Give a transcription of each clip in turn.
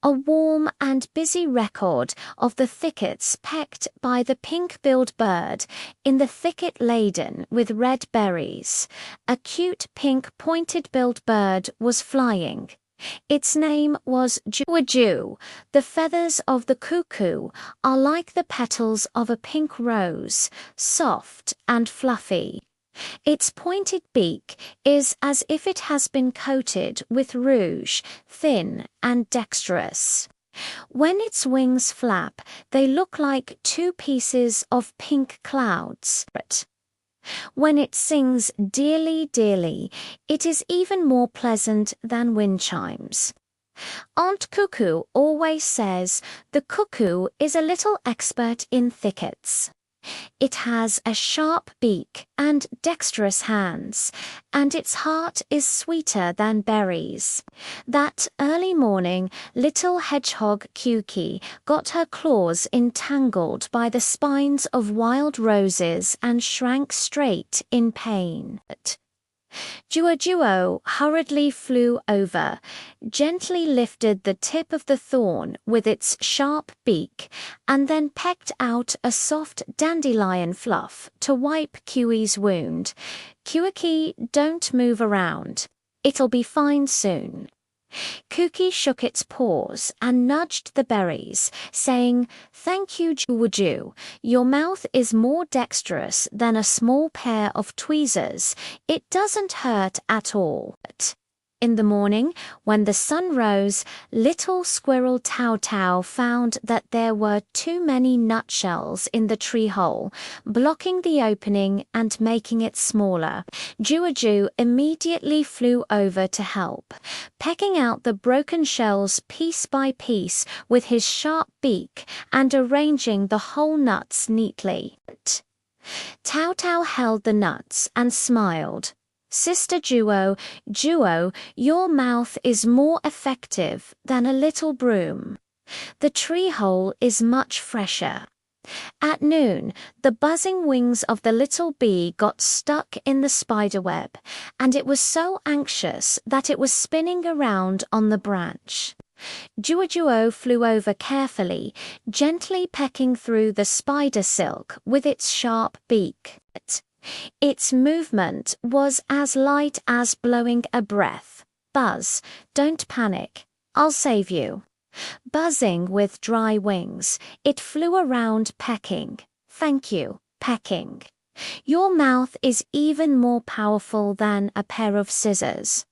a warm and busy record of the thickets pecked by the pink-billed bird in the thicket laden with red berries. A cute pink pointed-billed bird was flying. Its name was Jew. The feathers of the cuckoo are like the petals of a pink rose, soft and fluffy. Its pointed beak is as if it has been coated with rouge, thin and dexterous. When its wings flap, they look like two pieces of pink clouds. When it sings dearly, dearly, it is even more pleasant than wind chimes. Aunt Cuckoo always says the cuckoo is a little expert in thickets. It has a sharp beak and dexterous hands, and its heart is sweeter than berries. That early morning, little hedgehog Kuki got her claws entangled by the spines of wild roses and shrank straight in pain. Duo hurriedly flew over, gently lifted the tip of the thorn with its sharp beak, and then pecked out a soft dandelion fluff to wipe Kiwi's wound. Kuki, don't move around. It'll be fine soon. Kuki shook its paws and nudged the berries, saying, "Thank you, Ju. Your mouth is more dexterous than a small pair of tweezers. It doesn't hurt at all." In the morning, when the sun rose, little squirrel Tao found that there were too many nutshells in the tree hole, blocking the opening and making it smaller. Ju immediately flew over to help, pecking out the broken shells piece by piece with his sharp beak and arranging the whole nuts neatly. Tao held the nuts and smiled. "Sister Duo, your mouth is more effective than a little broom. The tree hole is much fresher." At noon, the buzzing wings of the little bee got stuck in the spider web, and it was so anxious that it was spinning around on the branch. Duo flew over carefully, gently pecking through the spider silk with its sharp beak. Its movement was as light as blowing a breath. "Buzz, don't panic. I'll save you." Buzzing with dry wings, it flew around pecking. "Thank you, pecking. Your mouth is even more powerful than a pair of scissors.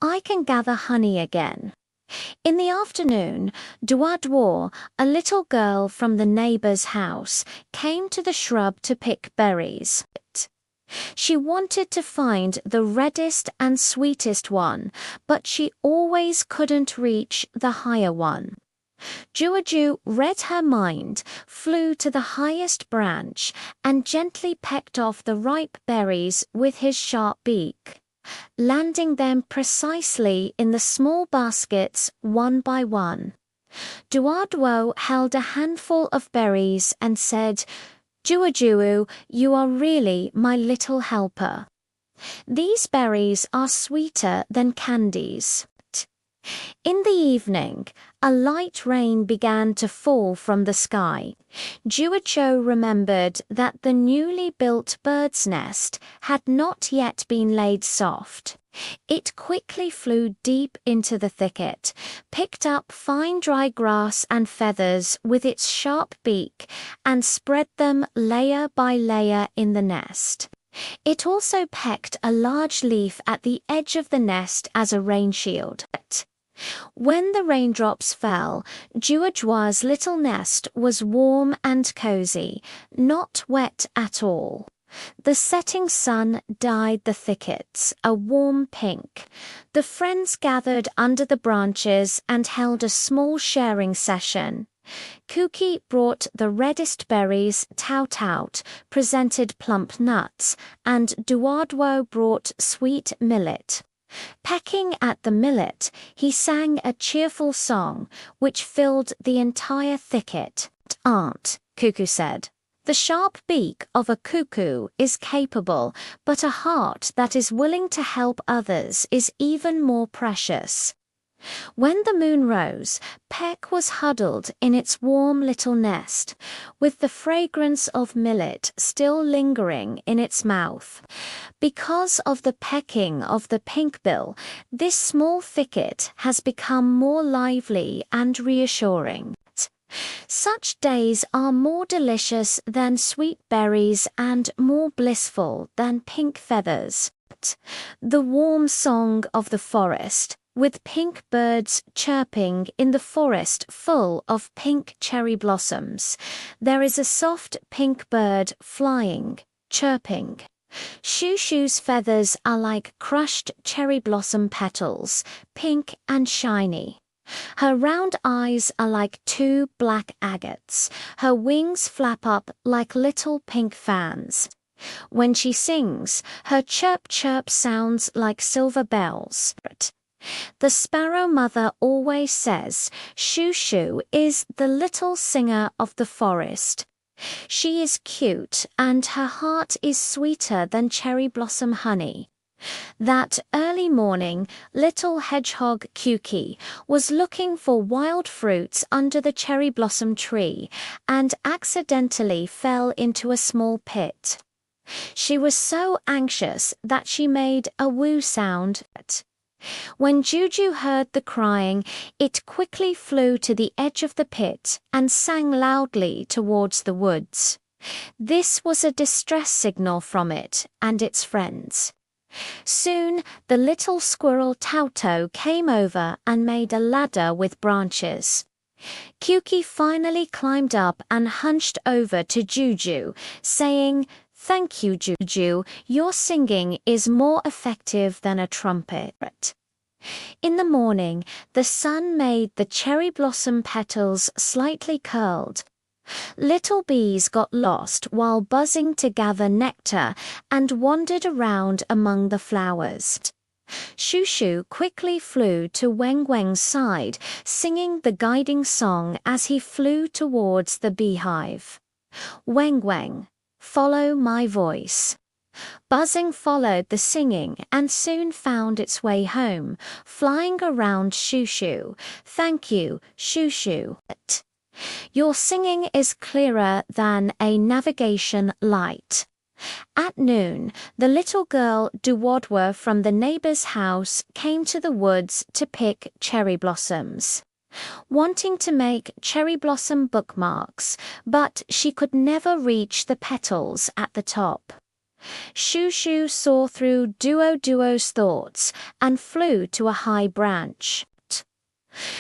I can gather honey again." In the afternoon, Duo, a little girl from the neighbor's house, came to the shrub to pick berries. She wanted to find the reddest and sweetest one, but she always couldn't reach the higher one. Ju read her mind, flew to the highest branch, and gently pecked off the ripe berries with his sharp beak, landing them precisely in the small baskets one by one. Duo held a handful of berries and said, "Ju, you are really my little helper. These berries are sweeter than candies." In the evening, a light rain began to fall from the sky. Juo remembered that the newly built bird's nest had not yet been laid soft. It quickly flew deep into the thicket, picked up fine dry grass and feathers with its sharp beak, and spread them layer by layer in the nest. It also pecked a large leaf at the edge of the nest as a rain shield. When the raindrops fell, Juo's little nest was warm and cozy, not wet at all. The setting sun dyed the thickets a warm pink. The friends gathered under the branches and held a small sharing session. Kuki brought the reddest berries, Tao presented plump nuts, and Duo brought sweet millet. Pecking at the millet, he sang a cheerful song, which filled the entire thicket. "Aunt," Cuckoo said, "the sharp beak of a cuckoo is capable, but a heart that is willing to help others is even more precious." When the moon rose, Peck was huddled in its warm little nest, with the fragrance of millet still lingering in its mouth. Because of the pecking of the pinkbill, this small thicket has become more lively and reassuring. Such days are more delicious than sweet berries and more blissful than pink feathers. The warm song of the forest, with pink birds chirping in the forest full of pink cherry blossoms. There is a soft pink bird flying, chirping. Shoo-shoo's feathers are like crushed cherry blossom petals, pink and shiny. Her round eyes are like two black agates. Her wings flap up like little pink fans. When she sings, her chirp-chirp sounds like silver bells. The sparrow mother always says, Shoo-shoo is the little singer of the forest. She is cute, and her heart is sweeter than cherry blossom honey. That early morning, little hedgehog Kuki was looking for wild fruits under the cherry blossom tree and accidentally fell into a small pit. She was so anxious that she made a woo sound. When Juju heard the crying, it quickly flew to the edge of the pit and sang loudly towards the woods. This was a distress signal from it and its friends. Soon the little squirrel Tauto came over and made a ladder with branches. Kuki finally climbed up and hunched over to Juju, saying, "Thank you, Juju. Your singing is more effective than a trumpet." In the morning, the sun made the cherry blossom petals slightly curled. Little bees got lost while buzzing to gather nectar and wandered around among the flowers. Shoo-shoo quickly flew to Weng Weng's side, singing the guiding song as he flew towards the beehive. Weng Weng, follow my voice. Buzzing followed the singing and soon found its way home, flying around Shoo-shoo. Thank you, Shoo-shoo. Your singing is clearer than a navigation light. At noon, the little girl Duwadwa from the neighbor's house came to the woods to pick cherry blossoms, wanting to make cherry blossom bookmarks, but she could never reach the petals at the top. Shoo-shoo saw through Duo's thoughts and flew to a high branch.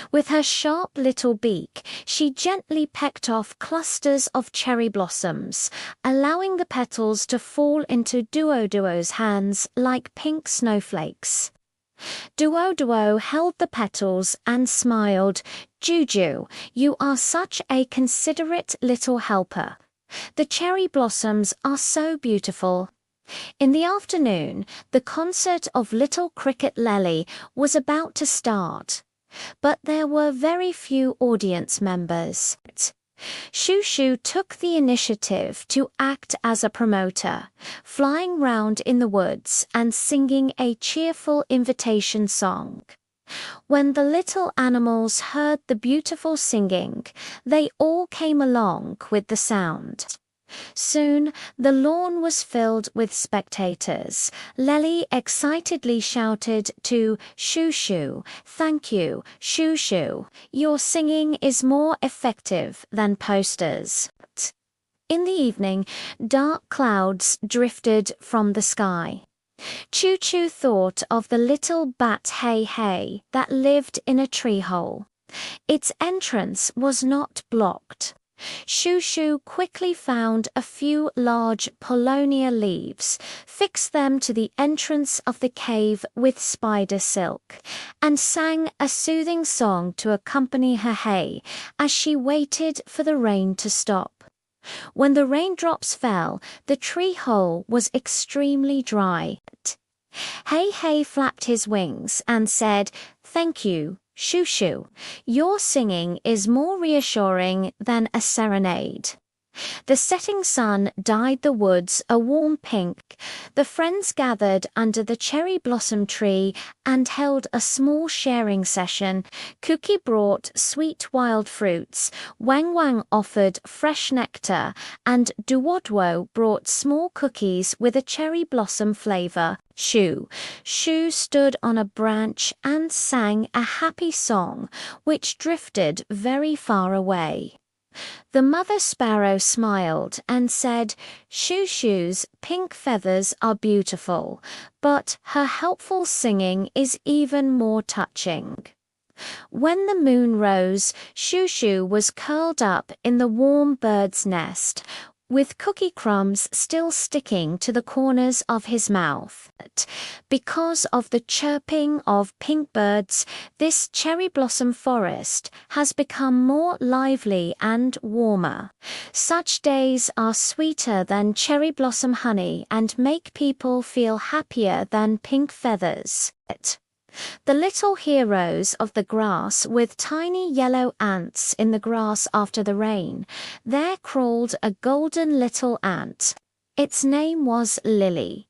With her sharp little beak, she gently pecked off clusters of cherry blossoms, allowing the petals to fall into Duo's hands like pink snowflakes. Duo held the petals and smiled. Juju, you are such a considerate little helper. The cherry blossoms are so beautiful. In the afternoon, the concert of Little Cricket Lely was about to start, but there were very few audience members. Shoo-shoo took the initiative to act as a promoter, flying round in the woods and singing a cheerful invitation song. When the little animals heard the beautiful singing, they all came along with the sound. Soon, the lawn was filled with spectators. Lely excitedly shouted to Shoo-shoo, "Thank you, Shoo-shoo. Your singing is more effective than posters." In the evening, dark clouds drifted from the sky. Choo-choo thought of the little bat Hey that lived in a tree hole. Its entrance was not blocked. Shoo-shoo quickly found a few large Polonia leaves, fixed them to the entrance of the cave with spider silk, and sang a soothing song to accompany her hey as she waited for the rain to stop. When the raindrops fell, the tree hole was extremely dry. Hey flapped his wings and said, "Thank you, Shoo-shoo. Your singing is more reassuring than a serenade." The setting sun dyed the woods a warm pink. The friends gathered under the cherry blossom tree and held a small sharing session. Cookie brought sweet wild fruits, Wang Wang offered fresh nectar, and Duodwo brought small cookies with a cherry blossom flavor. Shu stood on a branch and sang a happy song, which drifted very far away. The mother sparrow smiled and said, Shu's pink feathers are beautiful, but her helpful singing is even more touching. When the moon rose, Shu was curled up in the warm bird's nest, with cookie crumbs still sticking to the corners of his mouth. Because of the chirping of pink birds, this cherry blossom forest has become more lively and warmer. Such days are sweeter than cherry blossom honey and make people feel happier than pink feathers. The little heroes of the grass with tiny yellow ants in the grass after the rain. There crawled a golden little ant. Its name was Lily.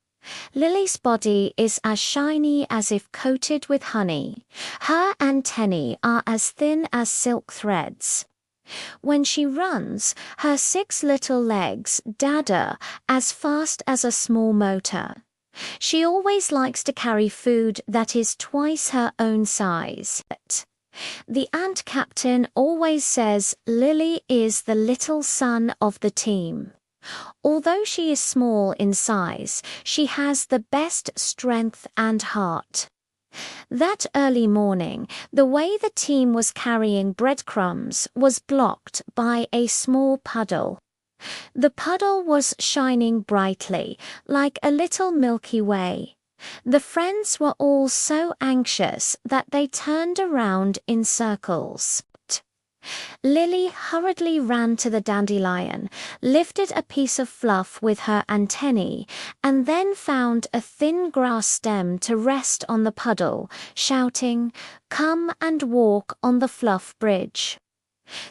Lily's body is as shiny as if coated with honey. Her antennae are as thin as silk threads. When she runs, her 6 little legs dagger as fast as a small motor. She always likes to carry food that is twice her own size. The ant captain always says Lily is the little sun of the team. Although she is small in size, she has the best strength and heart. That early morning, the way the team was carrying breadcrumbs was blocked by a small puddle. The puddle was shining brightly, like a little Milky Way. The friends were all so anxious that they turned around in circles. Lily hurriedly ran to the dandelion, lifted a piece of fluff with her antennae, and then found a thin grass stem to rest on the puddle, shouting, "Come and walk on the fluff bridge."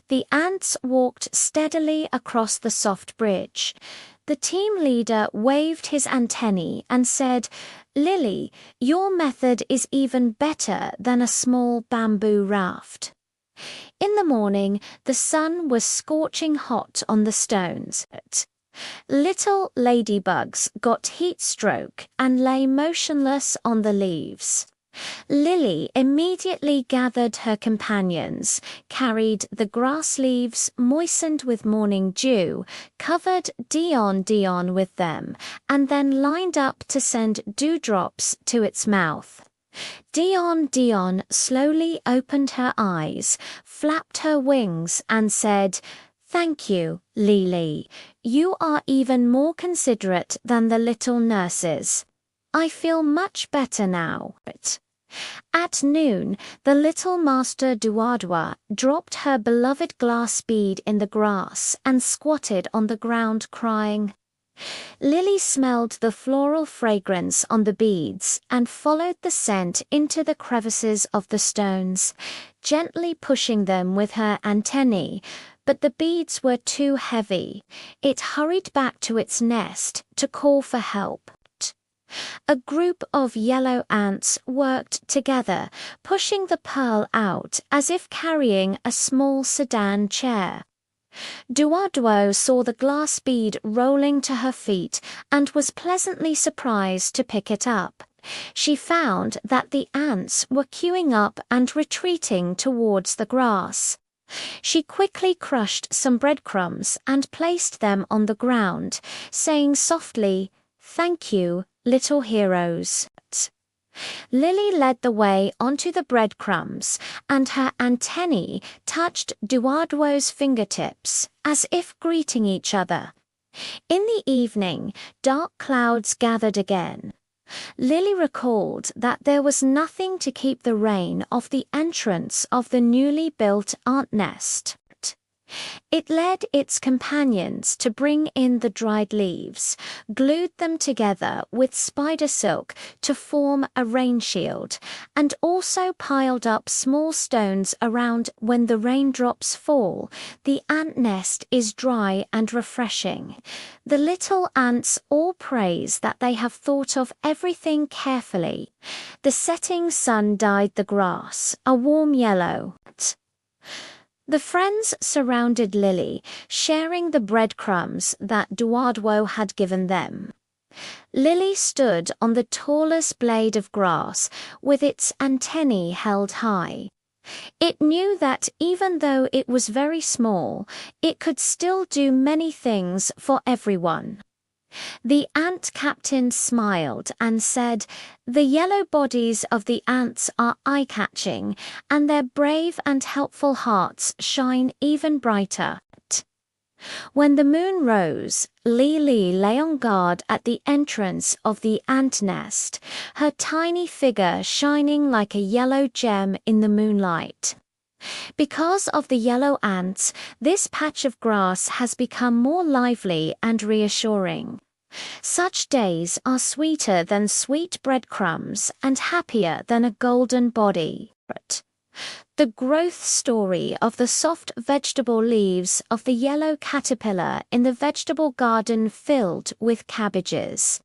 The ants walked steadily across the soft bridge. The team leader waved his antennae and said, "Lily, your method is even better than a small bamboo raft." In the morning, the sun was scorching hot on the stones. Little ladybugs got heat stroke and lay motionless on the leaves. Lily immediately gathered her companions, carried the grass leaves moistened with morning dew, covered Dion with them, and then lined up to send dewdrops to its mouth. Dion slowly opened her eyes, flapped her wings, and said, "Thank you, Lily. You are even more considerate than the little nurses. I feel much better now." At noon, the little Master Duadwa dropped her beloved glass bead in the grass and squatted on the ground crying. Lily smelled the floral fragrance on the beads and followed the scent into the crevices of the stones, gently pushing them with her antennae, but the beads were too heavy. It hurried back to its nest to call for help. A group of yellow ants worked together, pushing the pearl out as if carrying a small sedan chair. Duodwo saw the glass bead rolling to her feet and was pleasantly surprised to pick it up. She found that the ants were queuing up and retreating towards the grass. She quickly crushed some breadcrumbs and placed them on the ground, saying softly, "Thank you, little heroes." Lily led the way onto the breadcrumbs, and her antennae touched Duadwo's fingertips, as if greeting each other. In the evening, dark clouds gathered again. Lily recalled that there was nothing to keep the rain off the entrance of the newly built ant nest. It led its companions to bring in the dried leaves, glued them together with spider silk to form a rain shield, and also piled up small stones around when the raindrops fall. The ant nest is dry and refreshing. The little ants all praise that they have thought of everything carefully. The setting sun dyed the grass a warm yellow. The friends surrounded Lily, sharing the breadcrumbs that Duardwo had given them. Lily stood on the tallest blade of grass, with its antennae held high. It knew that even though it was very small, it could still do many things for everyone. The ant captain smiled and said, "The yellow bodies of the ants are eye-catching, and their brave and helpful hearts shine even brighter." When the moon rose, Lily lay on guard at the entrance of the ant nest, her tiny figure shining like a yellow gem in the moonlight. Because of the yellow ants, this patch of grass has become more lively and reassuring. Such days are sweeter than sweet breadcrumbs and happier than a golden body. The growth story of the soft vegetable leaves of the yellow caterpillar in the vegetable garden filled with cabbages.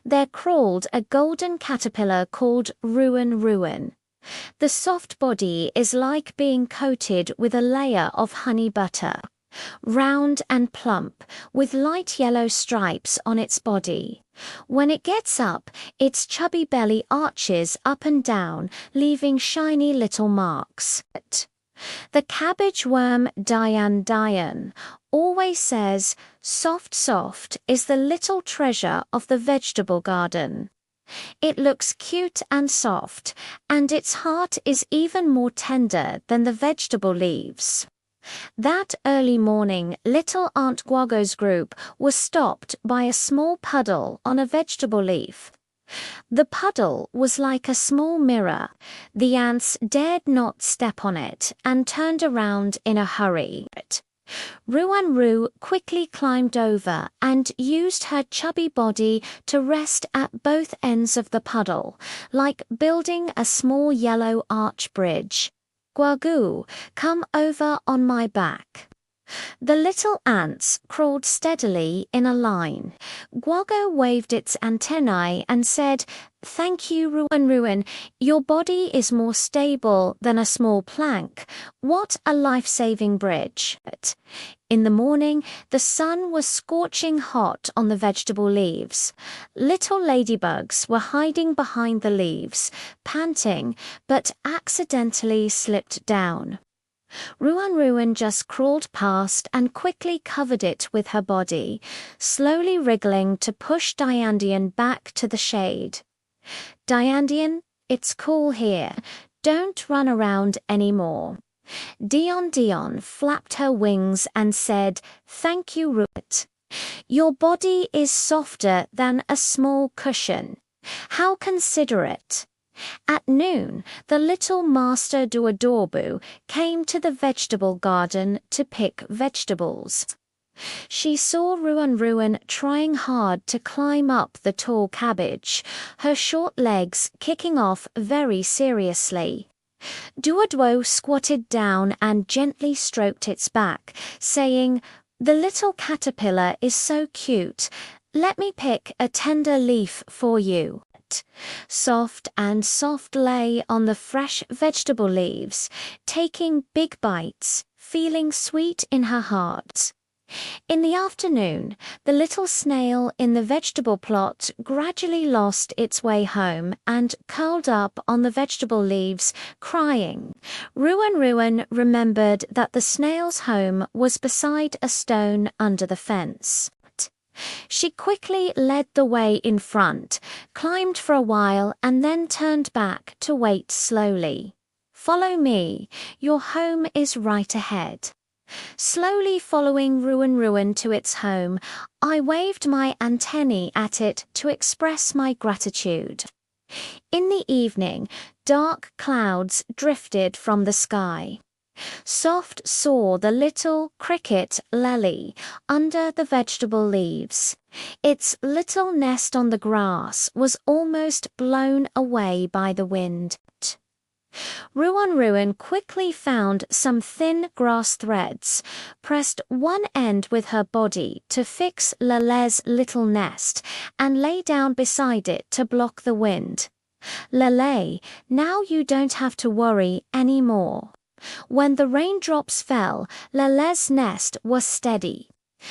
There crawled a golden caterpillar called Ruin Ruin. The soft body is like being coated with a layer of honey butter. Round and plump, with light yellow stripes on its body. When it gets up, its chubby belly arches up and down, leaving shiny little marks. The cabbage worm Diane always says, "Soft, soft is the little treasure of the vegetable garden." It looks cute and soft, and its heart is even more tender than the vegetable leaves. That early morning, little Aunt Guago's group was stopped by a small puddle on a vegetable leaf. The puddle was like a small mirror. The ants dared not step on it and turned around in a hurry. Ruanru quickly climbed over and used her chubby body to rest at both ends of the puddle, like building a small yellow arch bridge. "Guagu, come over on my back." The little ants crawled steadily in a line. Guago waved its antennae and said, "Thank you, Ruin Ruin. Your body is more stable than a small plank. What a life-saving bridge." In the morning, the sun was scorching hot on the vegetable leaves. Little ladybugs were hiding behind the leaves, panting, but accidentally slipped down. Ruan Ruin just crawled past and quickly covered it with her body, slowly wriggling to push Diandian back to the shade. "Diandian, it's cool here. Don't run around anymore." Dion flapped her wings and said, "Thank you, Ruit. Your body is softer than a small cushion. How considerate." At noon, the little Master Duadorbu came to the vegetable garden to pick vegetables. She saw Ruan Ruin trying hard to climb up the tall cabbage, her short legs kicking off very seriously. Duadwo squatted down and gently stroked its back, saying, "The little caterpillar is so cute. Let me pick a tender leaf for you." Soft lay on the fresh vegetable leaves, taking big bites, feeling sweet in her heart. In the afternoon, the little snail in the vegetable plot gradually lost its way home and curled up on the vegetable leaves, crying. Ruan Ruan remembered that the snail's home was beside a stone under the fence. She quickly led the way in front, climbed for a while, and then turned back to wait slowly. "Follow me. Your home is right ahead." Slowly following Ruin Ruin to its home, I waved my antennae at it to express my gratitude. In the evening, dark clouds drifted from the sky. Soft saw the little cricket lily under the vegetable leaves. Its little nest on the grass was almost blown away by the wind. Ruan quickly found some thin grass threads, pressed one end with her body to fix Lele's little nest, and lay down beside it to block the wind. Lele, now you don't have to worry any more. When the raindrops fell, Lele's nest was steady.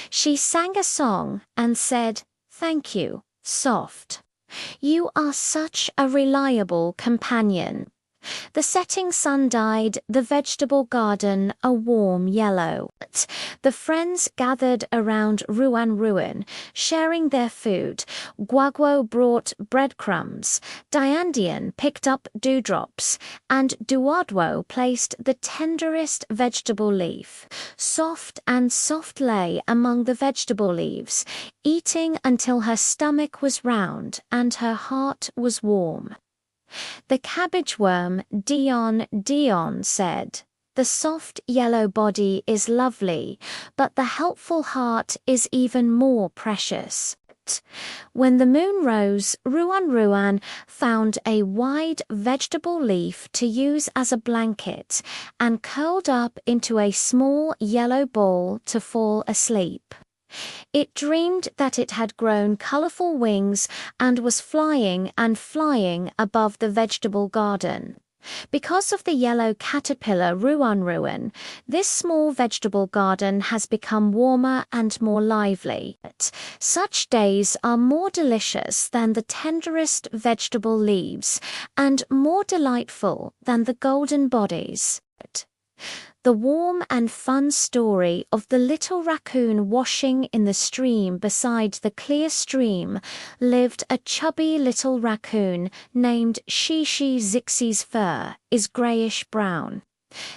She sang a song and said, "Thank you, Soft. You are such a reliable companion." The setting sun dyed the vegetable garden a warm yellow. The friends gathered around Ruan, sharing their food. Guaguo brought breadcrumbs, Diandian picked up dewdrops, and Duadwo placed the tenderest vegetable leaf. Soft lay among the vegetable leaves, eating until her stomach was round and her heart was warm. The cabbage worm Dion said, "The soft yellow body is lovely, but the helpful heart is even more precious." When the moon rose, Ruan found a wide vegetable leaf to use as a blanket and curled up into a small yellow ball to fall asleep. It dreamed that it had grown colorful wings and was flying above the vegetable garden. Because of the yellow caterpillar Ruan, this small vegetable garden has become warmer and more lively. Such days are more delicious than the tenderest vegetable leaves, and more delightful than the golden bodies. The warm and fun story of the little raccoon washing in the stream beside the clear stream lived a chubby little raccoon named Shishi. Zixie's fur is grayish-brown.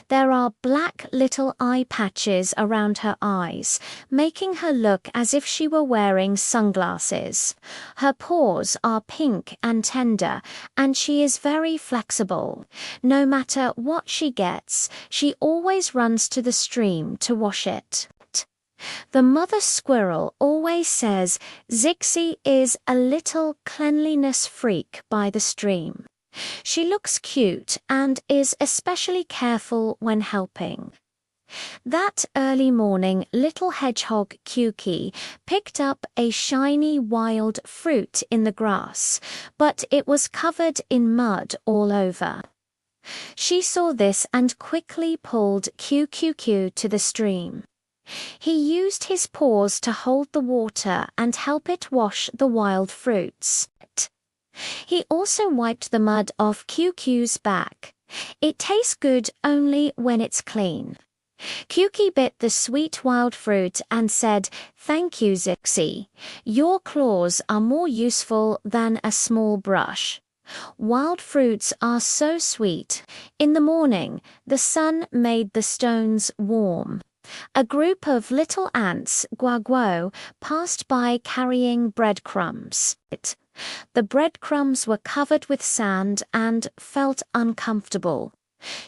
There are black little eye patches around her eyes, making her look as if she were wearing sunglasses. Her paws are pink and tender, and she is very flexible. No matter what she gets, she always runs to the stream to wash it. The mother squirrel always says Zixie is a little cleanliness freak by the stream. She looks cute and is especially careful when helping. That early morning, little hedgehog Kuki picked up a shiny wild fruit in the grass, but it was covered in mud all over. She saw this and quickly pulled QQQ to the stream. He used his paws to hold the water and help it wash the wild fruits. He also wiped the mud off QQ's back. It tastes good only when it's clean. QQ bit the sweet wild fruit and said, "Thank you, Zixie. Your claws are more useful than a small brush. Wild fruits are so sweet." In the morning, the sun made the stones warm. A group of little ants, Guaguo, passed by carrying breadcrumbs. The breadcrumbs were covered with sand and felt uncomfortable.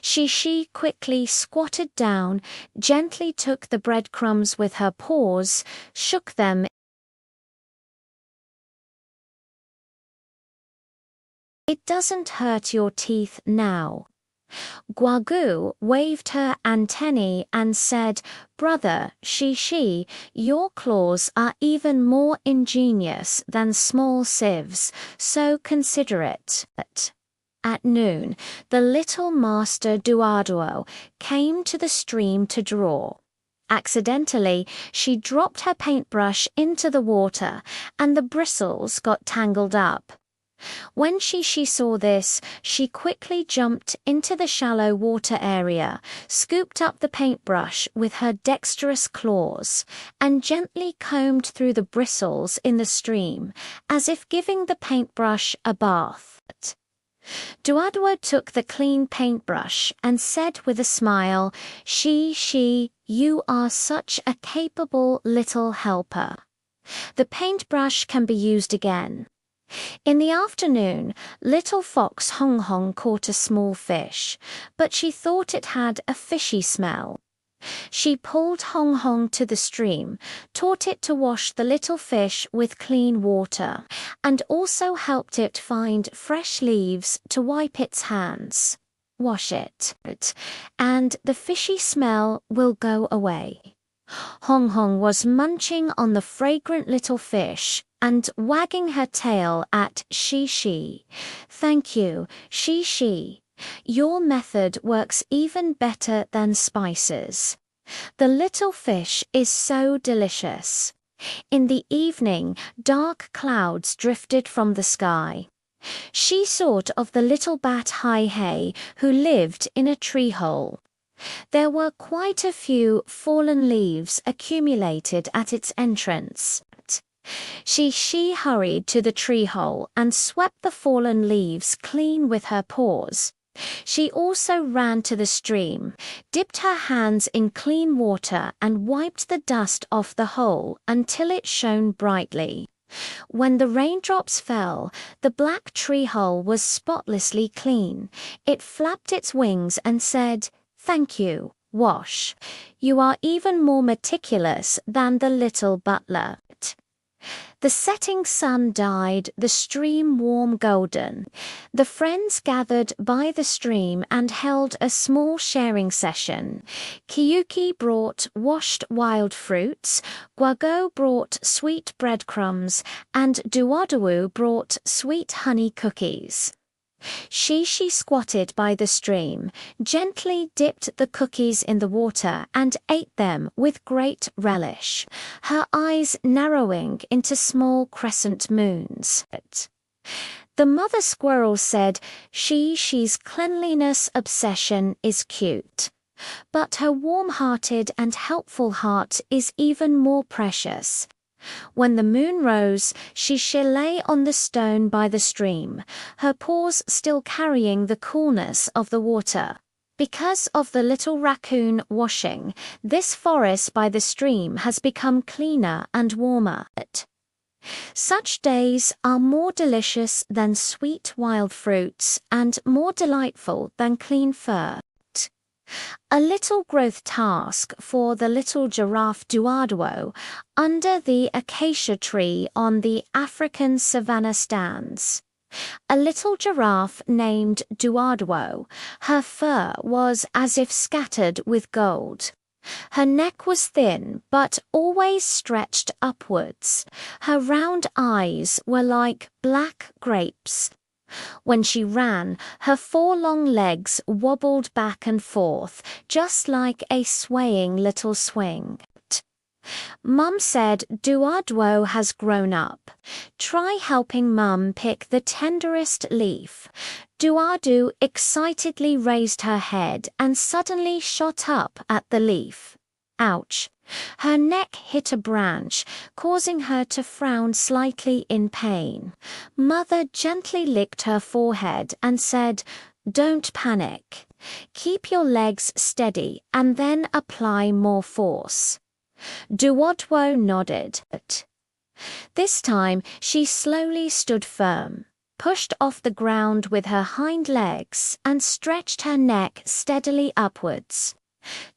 Shishi quickly squatted down, gently took the breadcrumbs with her paws, shook them. "It doesn't hurt your teeth now." Guagu waved her antennae and said, "Brother Shishi, your claws are even more ingenious than small sieves, so consider it." At noon, the little master Duaduo came to the stream to draw. Accidentally, she dropped her paintbrush into the water, and the bristles got tangled up. When Shishi saw this, she quickly jumped into the shallow water area, scooped up the paintbrush with her dexterous claws, and gently combed through the bristles in the stream, as if giving the paintbrush a bath. Duadwo took the clean paintbrush and said with a smile, Shishi, you are such a capable little helper. The paintbrush can be used again. In the afternoon, little fox Hong Hong caught a small fish, but she thought it had a fishy smell. She pulled Hong Hong to the stream, taught it to wash the little fish with clean water, and also helped it find fresh leaves to wipe its hands. Wash it, and the fishy smell will go away. Hong Hong was munching on the fragrant little fish and wagging her tail at Shi. Thank you, Shi. Your method works even better than spices. The little fish is so delicious. In the evening, dark clouds drifted from the sky. She thought of the little bat Hai, who lived in a tree hole. There were quite a few fallen leaves accumulated at its entrance. She hurried to the tree hole and swept the fallen leaves clean with her paws. She also ran to the stream, dipped her hands in clean water and wiped the dust off the hole until it shone brightly. When the raindrops fell, the black tree hole was spotlessly clean. It flapped its wings and said, "Thank you, Wash. You are even more meticulous than the little butler." The setting sun dyed the stream warm golden. The friends gathered by the stream and held a small sharing session. Kiyuki brought washed wild fruits, Guago brought sweet breadcrumbs, and Duoduo brought sweet honey cookies. She squatted by the stream, gently dipped the cookies in the water and ate them with great relish, her eyes narrowing into small crescent moons. The mother squirrel said she's cleanliness obsession is cute, but her warm-hearted and helpful heart is even more precious. When the moon rose, she lay on the stone by the stream, her paws still carrying the coolness of the water. Because of the little raccoon washing, this forest by the stream has become cleaner and warmer. Such days are more delicious than sweet wild fruits and more delightful than clean fur. A little growth task for the little giraffe Duoduo under the acacia tree on the African savanna stands. A little giraffe named Duoduo. Her fur was as if scattered with gold. Her neck was thin but always stretched upwards. Her round eyes were like black grapes. When she ran, her 4 long legs wobbled back and forth, just like a swaying little swing. Mum said Duoduo has grown up. Try helping Mum pick the tenderest leaf. Duoduo excitedly raised her head and suddenly shot up at the leaf. Ouch! Her neck hit a branch, causing her to frown slightly in pain. Mother gently licked her forehead and said, "Don't panic. Keep your legs steady and then apply more force." Duoduo nodded. This time she slowly stood firm, pushed off the ground with her hind legs, and stretched her neck steadily upwards.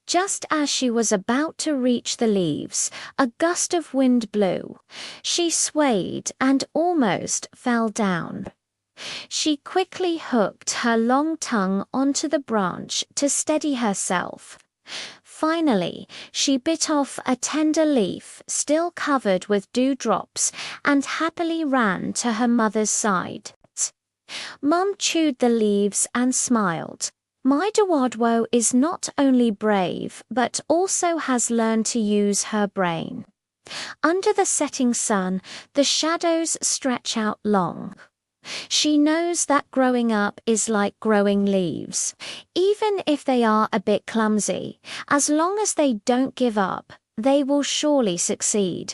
Just as she was about to reach the leaves, a gust of wind blew. She swayed and almost fell down. She quickly hooked her long tongue onto the branch to steady herself. Finally, she bit off a tender leaf still covered with dewdrops and happily ran to her mother's side. Mum chewed the leaves and smiled. My Duoduo is not only brave, but also has learned to use her brain. Under the setting sun, the shadows stretch out long. She knows that growing up is like growing leaves. Even if they are a bit clumsy, as long as they don't give up, they will surely succeed.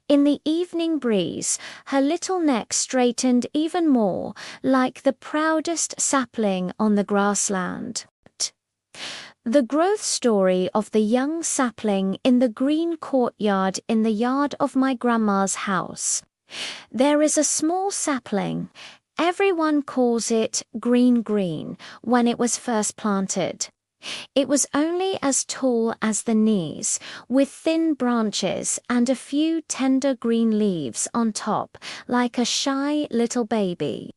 In the evening breeze, her little neck straightened even more, like the proudest sapling on the grassland. The growth story of the young sapling in the green courtyard in the yard of my grandma's house. There is a small sapling. Everyone calls it green when it was first planted. It was only as tall as the knees, with thin branches and a few tender green leaves on top, like a shy little baby.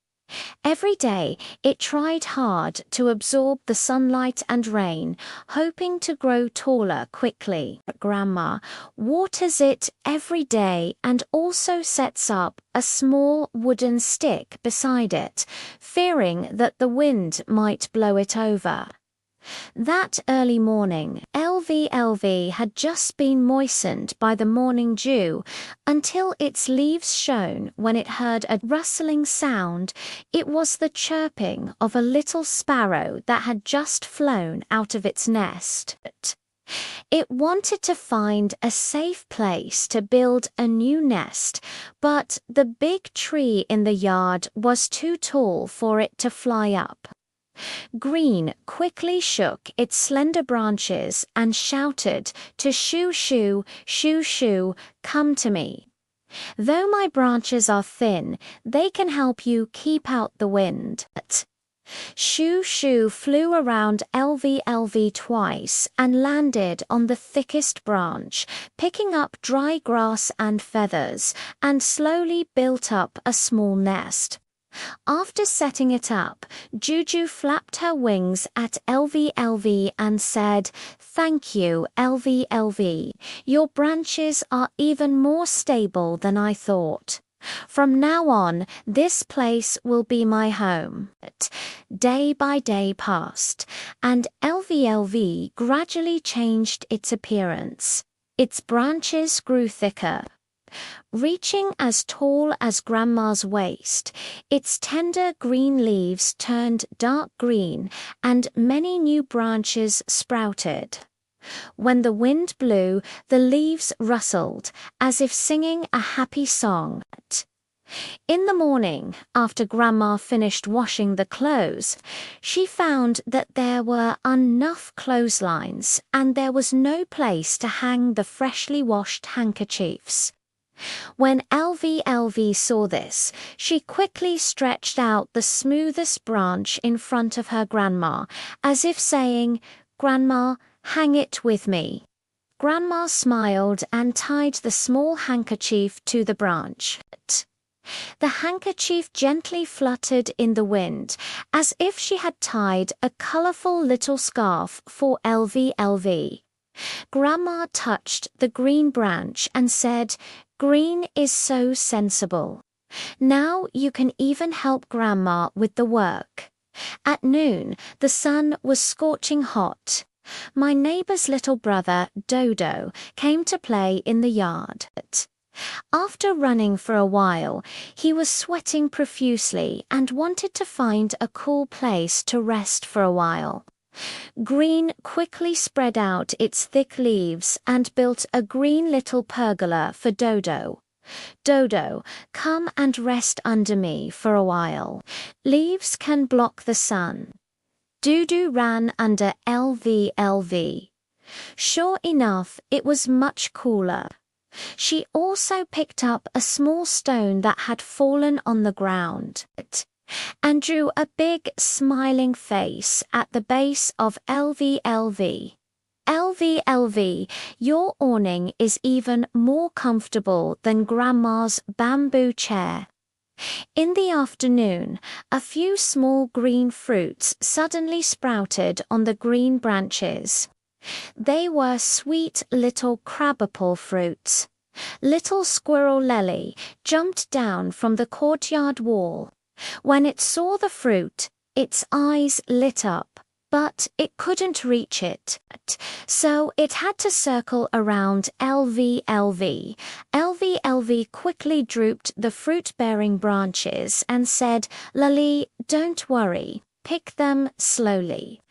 Every day it tried hard to absorb the sunlight and rain, hoping to grow taller quickly. Grandma waters it every day and also sets up a small wooden stick beside it, fearing that the wind might blow it over. That early morning, LVLV had just been moistened by the morning dew until its leaves shone when it heard a rustling sound. It was the chirping of a little sparrow that had just flown out of its nest. It wanted to find a safe place to build a new nest, but the big tree in the yard was too tall for it to fly up. Green quickly shook its slender branches and shouted to Shoo Shoo, Shoo Shoo, come to me. Though my branches are thin, they can help you keep out the wind. Shoo Shoo flew around LVLV twice and landed on the thickest branch, picking up dry grass and feathers, and slowly built up a small nest. After setting it up, Juju flapped her wings at LVLV and said, "Thank you, LVLV. Your branches are even more stable than I thought. From now on, this place will be my home." Day by day passed, and LVLV gradually changed its appearance. Its branches grew thicker, reaching as tall as Grandma's waist. Its tender green leaves turned dark green, and many new branches sprouted. When the wind blew, the leaves rustled, as if singing a happy song. In the morning, after Grandma finished washing the clothes, she found that there were enough clotheslines, and there was no place to hang the freshly washed handkerchiefs. When LVLV saw this, she quickly stretched out the smoothest branch in front of her grandma, as if saying, "Grandma, hang it with me." Grandma smiled and tied the small handkerchief to the branch. The handkerchief gently fluttered in the wind, as if she had tied a colorful little scarf for LVLV. Grandma touched the green branch and said, "Green is so sensible. Now you can even help Grandma with the work." At noon, the sun was scorching hot. My neighbor's little brother, Dodo, came to play in the yard. After running for a while, he was sweating profusely and wanted to find a cool place to rest for a while. Green quickly spread out its thick leaves and built a green little pergola for Dodo. "Dodo, come and rest under me for a while. Leaves can block the sun." Dudu ran under LVLV. Sure enough, it was much cooler. She also picked up a small stone that had fallen on the ground, and drew a big smiling face at the base of LVLV. "LVLV, your awning is even more comfortable than Grandma's bamboo chair." In the afternoon, a few small green fruits suddenly sprouted on the green branches. They were sweet little crabapple fruits. Little Squirrel Lily jumped down from the courtyard wall. When it saw the fruit, its eyes lit up, but it couldn't reach it, so it had to circle around LVLV. LVLV quickly drooped the fruit-bearing branches and said, "Lily, don't worry. Pick them slowly."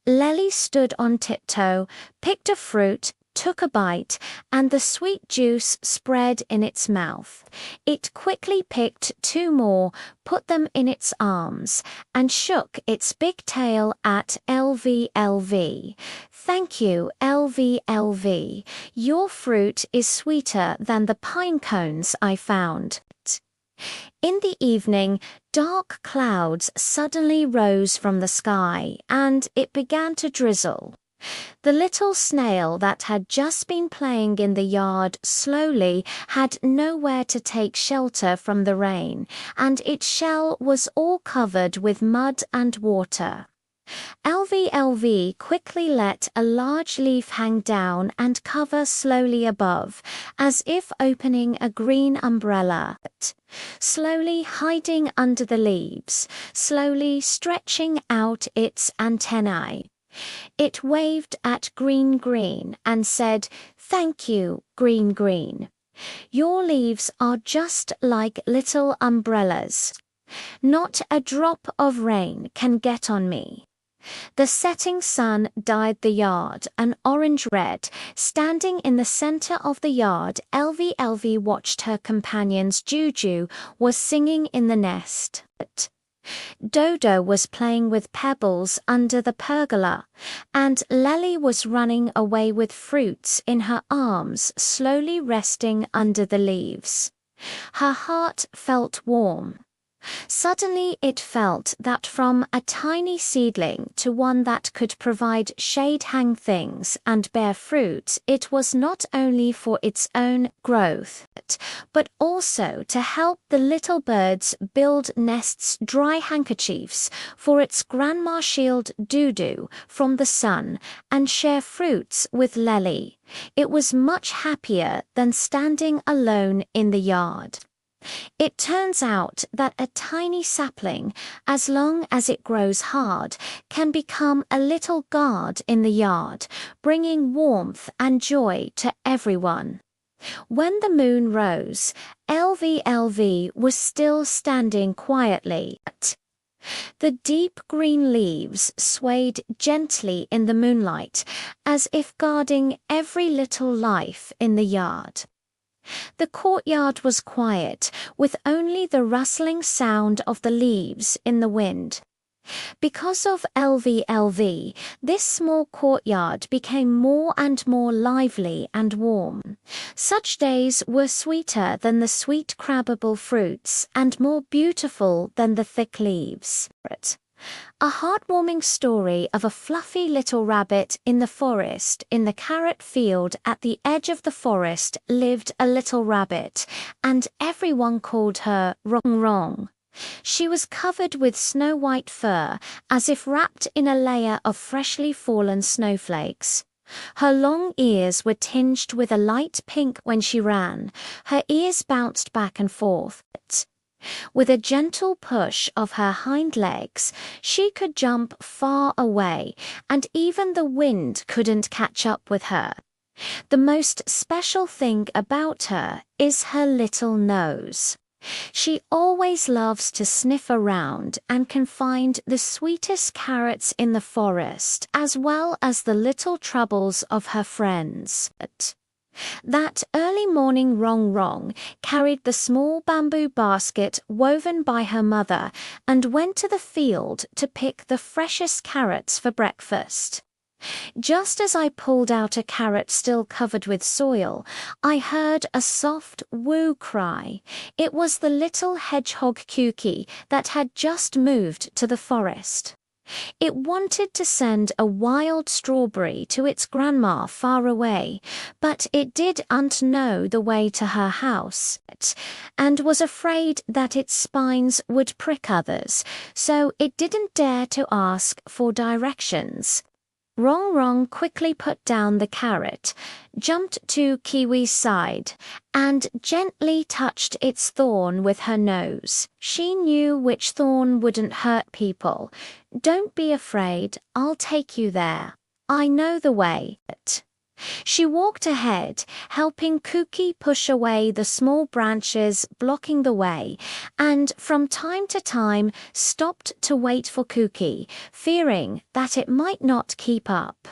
Lily stood on tiptoe, picked a fruit, took a bite, and the sweet juice spread in its mouth. It quickly picked two more, put them in its arms, and shook its big tail at LVLV. "Thank you, LVLV. Your fruit is sweeter than the pine cones I found." In the evening, dark clouds suddenly rose from the sky, and it began to drizzle. The little snail that had just been playing in the yard slowly had nowhere to take shelter from the rain, and its shell was all covered with mud and water. LVLV quickly let a large leaf hang down and cover slowly above, as if opening a green umbrella. Slowly hiding under the leaves, slowly stretching out its antennae. It waved at Green Green and said, "Thank you, Green Green. Your leaves are just like little umbrellas. Not a drop of rain can get on me." The setting sun dyed the yard an orange-red. Standing in the center of the yard, LVLV watched her companions. Juju was singing in the nest. Dodo was playing with pebbles under the pergola, and Lely was running away with fruits in her arms, slowly resting under the leaves. Her heart felt warm. Suddenly it felt that from a tiny seedling to one that could provide shade-hang things and bear fruit, it was not only for its own growth, but also to help the little birds build nests, dry handkerchiefs for its grandma, shield Dudu from the sun, and share fruits with Lely. It was much happier than standing alone in the yard. It turns out that a tiny sapling, as long as it grows hard, can become a little guard in the yard, bringing warmth and joy to everyone. When the moon rose, LVLV was still standing quietly. The deep green leaves swayed gently in the moonlight, as if guarding every little life in the yard. The courtyard was quiet, with only the rustling sound of the leaves in the wind. Because of LVLV, this small courtyard became more and more lively and warm. Such days were sweeter than the sweet crabbable fruits and more beautiful than the thick leaves. A heartwarming story of a fluffy little rabbit in the forest. In the carrot field at the edge of the forest lived a little rabbit, and everyone called her Rong Rong. She was covered with snow-white fur, as if wrapped in a layer of freshly fallen snowflakes. Her long ears were tinged with a light pink when she ran. Her ears bounced back and forth. With a gentle push of her hind legs, she could jump far away, and even the wind couldn't catch up with her. The most special thing about her is her little nose. She always loves to sniff around and can find the sweetest carrots in the forest, as well as the little troubles of her friends. That early morning, Rong Rong carried the small bamboo basket woven by her mother and went to the field to pick the freshest carrots for breakfast. Just as I pulled out a carrot still covered with soil, I heard a soft woo cry. It was the little hedgehog Kuki that had just moved to the forest. It wanted to send a wild strawberry to its grandma far away, but it didn't know the way to her house, and was afraid that its spines would prick others, so it didn't dare to ask for directions. Rong Rong quickly put down the carrot, jumped to Kiwi's side, and gently touched its thorn with her nose. She knew which thorn wouldn't hurt people. "Don't be afraid, I'll take you there. I know the way." She walked ahead, helping Kuki push away the small branches blocking the way, and from time to time stopped to wait for Kuki, fearing that it might not keep up.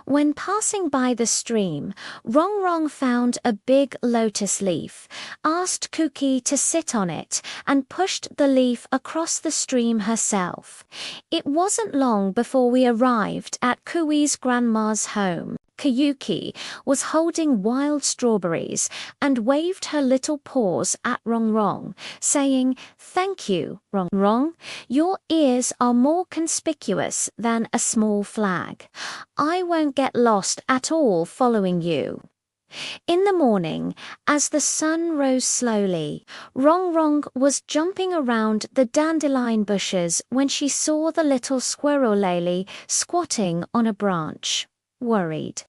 When passing by the stream, Rong Rong found a big lotus leaf, asked Kuki to sit on it, and pushed the leaf across the stream herself. It wasn't long before we arrived at Kui's grandma's home. Kayuki was holding wild strawberries and waved her little paws at Rong Rong, saying, "Thank you, Rong Rong. Your ears are more conspicuous than a small flag. I won't get lost at all following you." In the morning, as the sun rose slowly, Rong Rong was jumping around the dandelion bushes when she saw the little squirrel lady squatting on a branch, worried.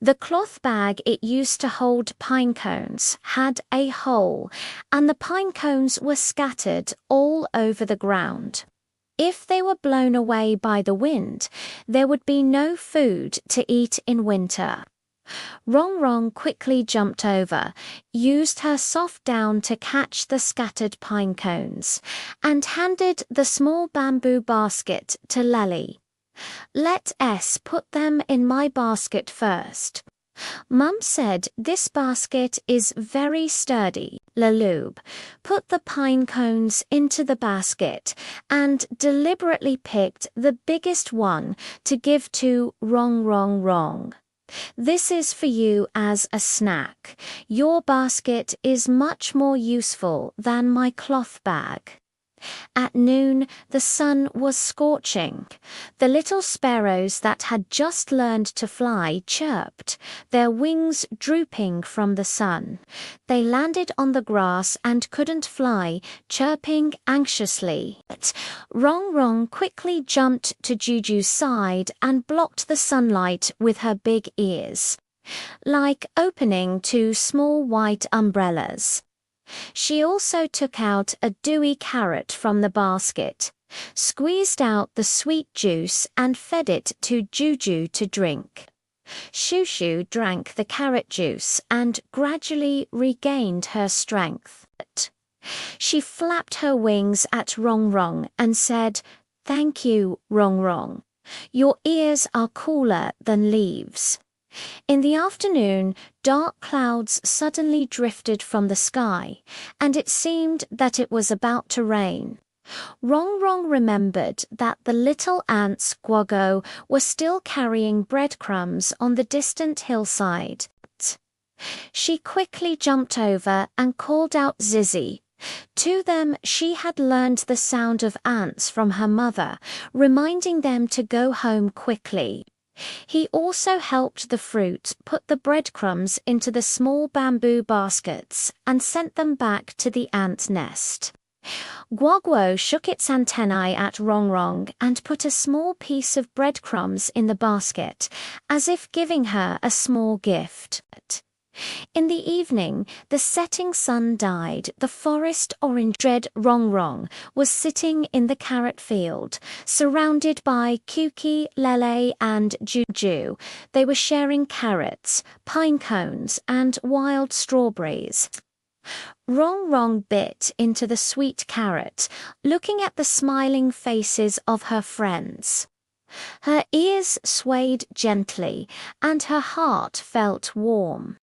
The cloth bag it used to hold pine cones had a hole, and the pine cones were scattered all over the ground. If they were blown away by the wind, there would be no food to eat in winter. Rong Rong quickly jumped over, used her soft down to catch the scattered pine cones, and handed the small bamboo basket to Lely. "Let S put them in my basket first. Mum said this basket is very sturdy." Lalube put the pine cones into the basket and deliberately picked the biggest one to give to Rong Rong Rong. "This is for you as a snack. Your basket is much more useful than my cloth bag." At noon, the sun was scorching. The little sparrows that had just learned to fly chirped, their wings drooping from the sun. They landed on the grass and couldn't fly, chirping anxiously. But Rong Rong quickly jumped to Juju's side and blocked the sunlight with her big ears, like opening two small white umbrellas. She also took out a dewy carrot from the basket, squeezed out the sweet juice and fed it to Juju to drink. Shushu drank the carrot juice and gradually regained her strength. She flapped her wings at Rong Rong and said, "Thank you, Rong Rong. Your ears are cooler than leaves." In the afternoon, dark clouds suddenly drifted from the sky, and it seemed that it was about to rain. Rong Rong remembered that the little ants Guogo were still carrying breadcrumbs on the distant hillside. She quickly jumped over and called out Zizi. To them she had learned the sound of ants from her mother, reminding them to go home quickly. He also helped the fruit put the breadcrumbs into the small bamboo baskets and sent them back to the ant nest. Guoguo shook its antennae at Rong Rong and put a small piece of breadcrumbs in the basket, as if giving her a small gift. In the evening, the setting sun dyed the forest orange. Dread Rong Rong was sitting in the carrot field, surrounded by Kuki, Lele, and Juju. They were sharing carrots, pine cones, and wild strawberries. Rong Rong bit into the sweet carrot, looking at the smiling faces of her friends. Her ears swayed gently, and her heart felt warm.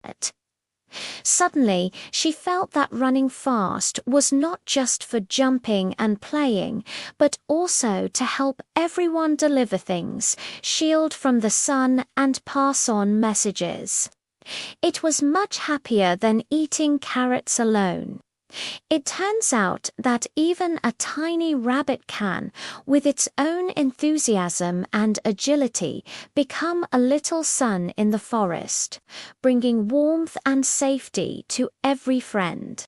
Suddenly, she felt that running fast was not just for jumping and playing, but also to help everyone deliver things, shield from the sun, and pass on messages. It was much happier than eating carrots alone. It turns out that even a tiny rabbit can, with its own enthusiasm and agility, become a little sun in the forest, bringing warmth and safety to every friend.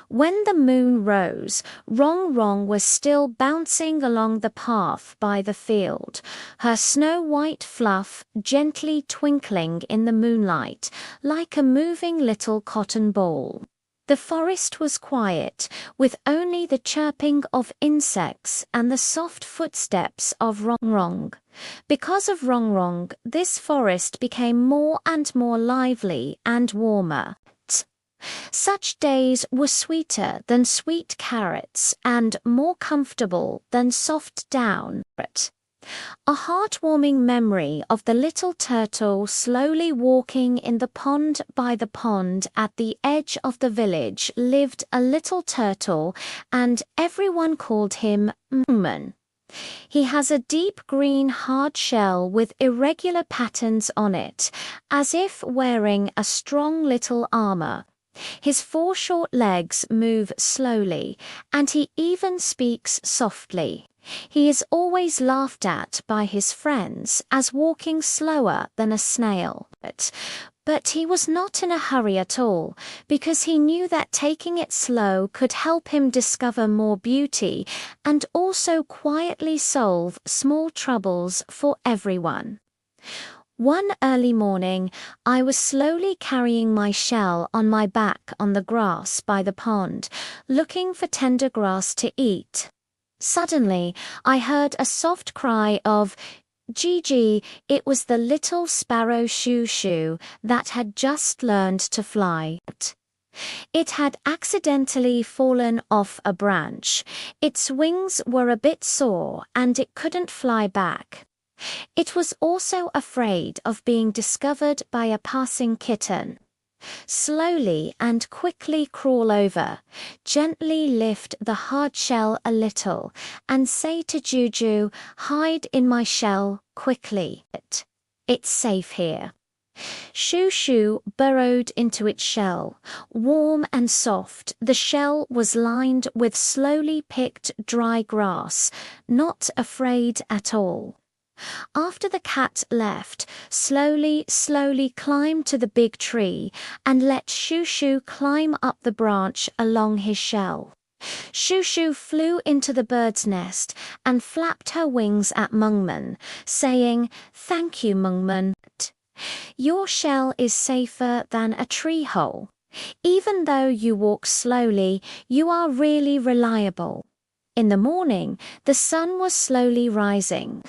When the moon rose, Rong Rong was still bouncing along the path by the field, her snow-white fluff gently twinkling in the moonlight like a moving little cotton ball. The forest was quiet, with only the chirping of insects and the soft footsteps of Rong Rong. Because of Rong Rong, this forest became more and more lively and warmer. Such days were sweeter than sweet carrots and more comfortable than soft down. A heartwarming memory of the little turtle slowly walking in the pond. By the pond at the edge of the village lived a little turtle, and everyone called him Mooman. He has a deep green hard shell with irregular patterns on it, as if wearing a strong little armor. His 4 short legs move slowly, and he even speaks softly. He is always laughed at by his friends as walking slower than a snail. But he was not in a hurry at all, because he knew that taking it slow could help him discover more beauty and also quietly solve small troubles for everyone. One early morning, I was slowly carrying my shell on my back on the grass by the pond, looking for tender grass to eat. Suddenly, I heard a soft cry of Gigi. It was the little sparrow Shoo Shoo that had just learned to fly. It had accidentally fallen off a branch. Its wings were a bit sore and it couldn't fly back. It was also afraid of being discovered by a passing kitten. Slowly and quickly crawl over, gently lift the hard shell a little, and say to Juju, "Hide in my shell quickly. It's safe here." Shoo Shoo burrowed into its shell. Warm and soft, the shell was lined with slowly picked dry grass, not afraid at all. After the cat left, slowly climbed to the big tree and let Shoo Shoo climb up the branch along his shell. Shoo Shoo flew into the bird's nest and flapped her wings at Mungman, saying, "Thank you, Mungman. Your shell is safer than a tree hole. Even though you walk slowly, you are really reliable." In the morning, the sun was slowly rising.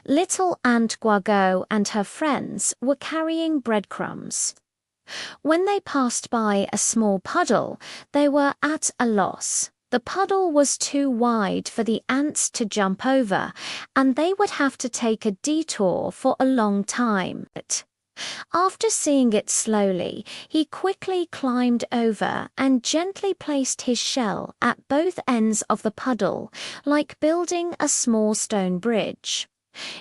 Little Aunt Guago and her friends were carrying breadcrumbs. When they passed by a small puddle, they were at a loss. The puddle was too wide for the ants to jump over, and they would have to take a detour for a long time. After seeing it slowly, he quickly climbed over and gently placed his shell at both ends of the puddle, like building a small stone bridge.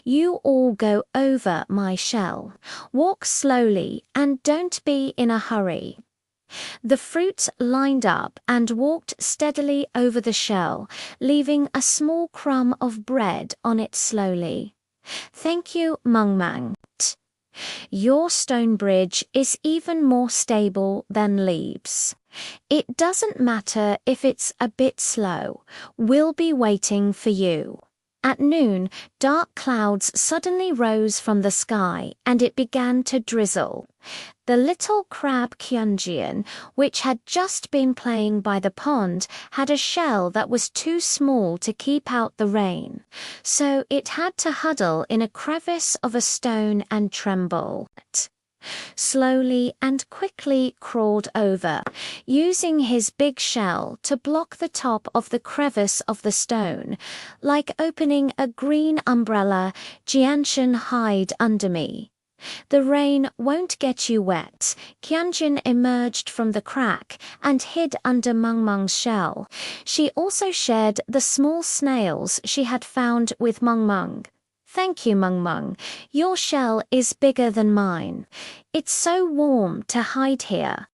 "You all go over my shell. Walk slowly and don't be in a hurry." The fruit lined up and walked steadily over the shell, leaving a small crumb of bread on it slowly. "Thank you, Mungmang. Your stone bridge is even more stable than leaves. It doesn't matter if it's a bit slow. We'll be waiting for you." At noon, dark clouds suddenly rose from the sky and it began to drizzle. The little crab Kyunjian, which had just been playing by the pond, had a shell that was too small to keep out the rain, so it had to huddle in a crevice of a stone and tremble. Slowly and quickly crawled over, using his big shell to block the top of the crevice of the stone, like opening a green umbrella. "Jianshan, hide under me. The rain won't get you wet." Kyunjin emerged from the crack and hid under Mungmung's shell. She also shared the small snails she had found with Mungmung. "Thank you, Mungmung. Your shell is bigger than mine. It's so warm to hide here."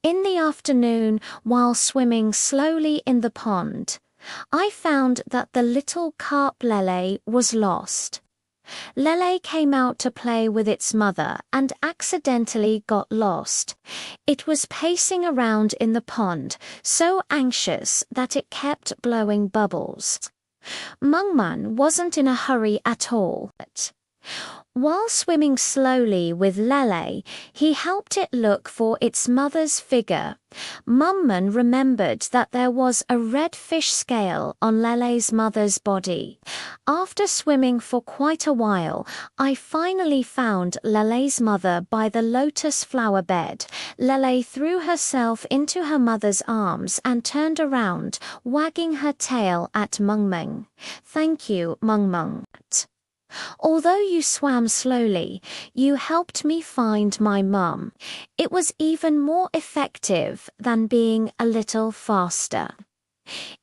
In the afternoon, while swimming slowly in the pond, I found that the little carp Lele was lost. Lele came out to play with its mother and accidentally got lost. It was pacing around in the pond, so anxious that it kept blowing bubbles. Mungman wasn't in a hurry at all. While swimming slowly with Lele, he helped it look for its mother's figure. Mungman remembered that there was a red fish scale on Lele's mother's body. After swimming for quite a while, I finally found Lele's mother by the lotus flower bed. Lele threw herself into her mother's arms and turned around, wagging her tail at Mungmung. "Thank you, Mungmung. Although you swam slowly, you helped me find my mum. It was even more effective than being a little faster."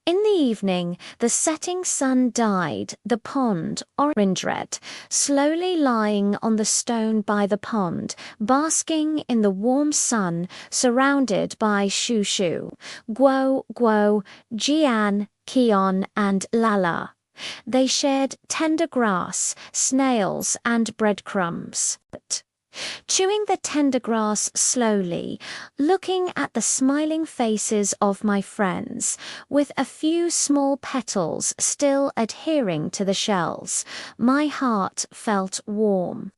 In the evening, the setting sun dyed the pond orange red, slowly lying on the stone by the pond, basking in the warm sun, surrounded by Shushu, Guo, Guo, Jian, Kion, and Lala. They shared tender grass, snails, and breadcrumbs. Chewing the tender grass slowly, looking at the smiling faces of my friends, with a few small petals still adhering to the shells, my heart felt warm.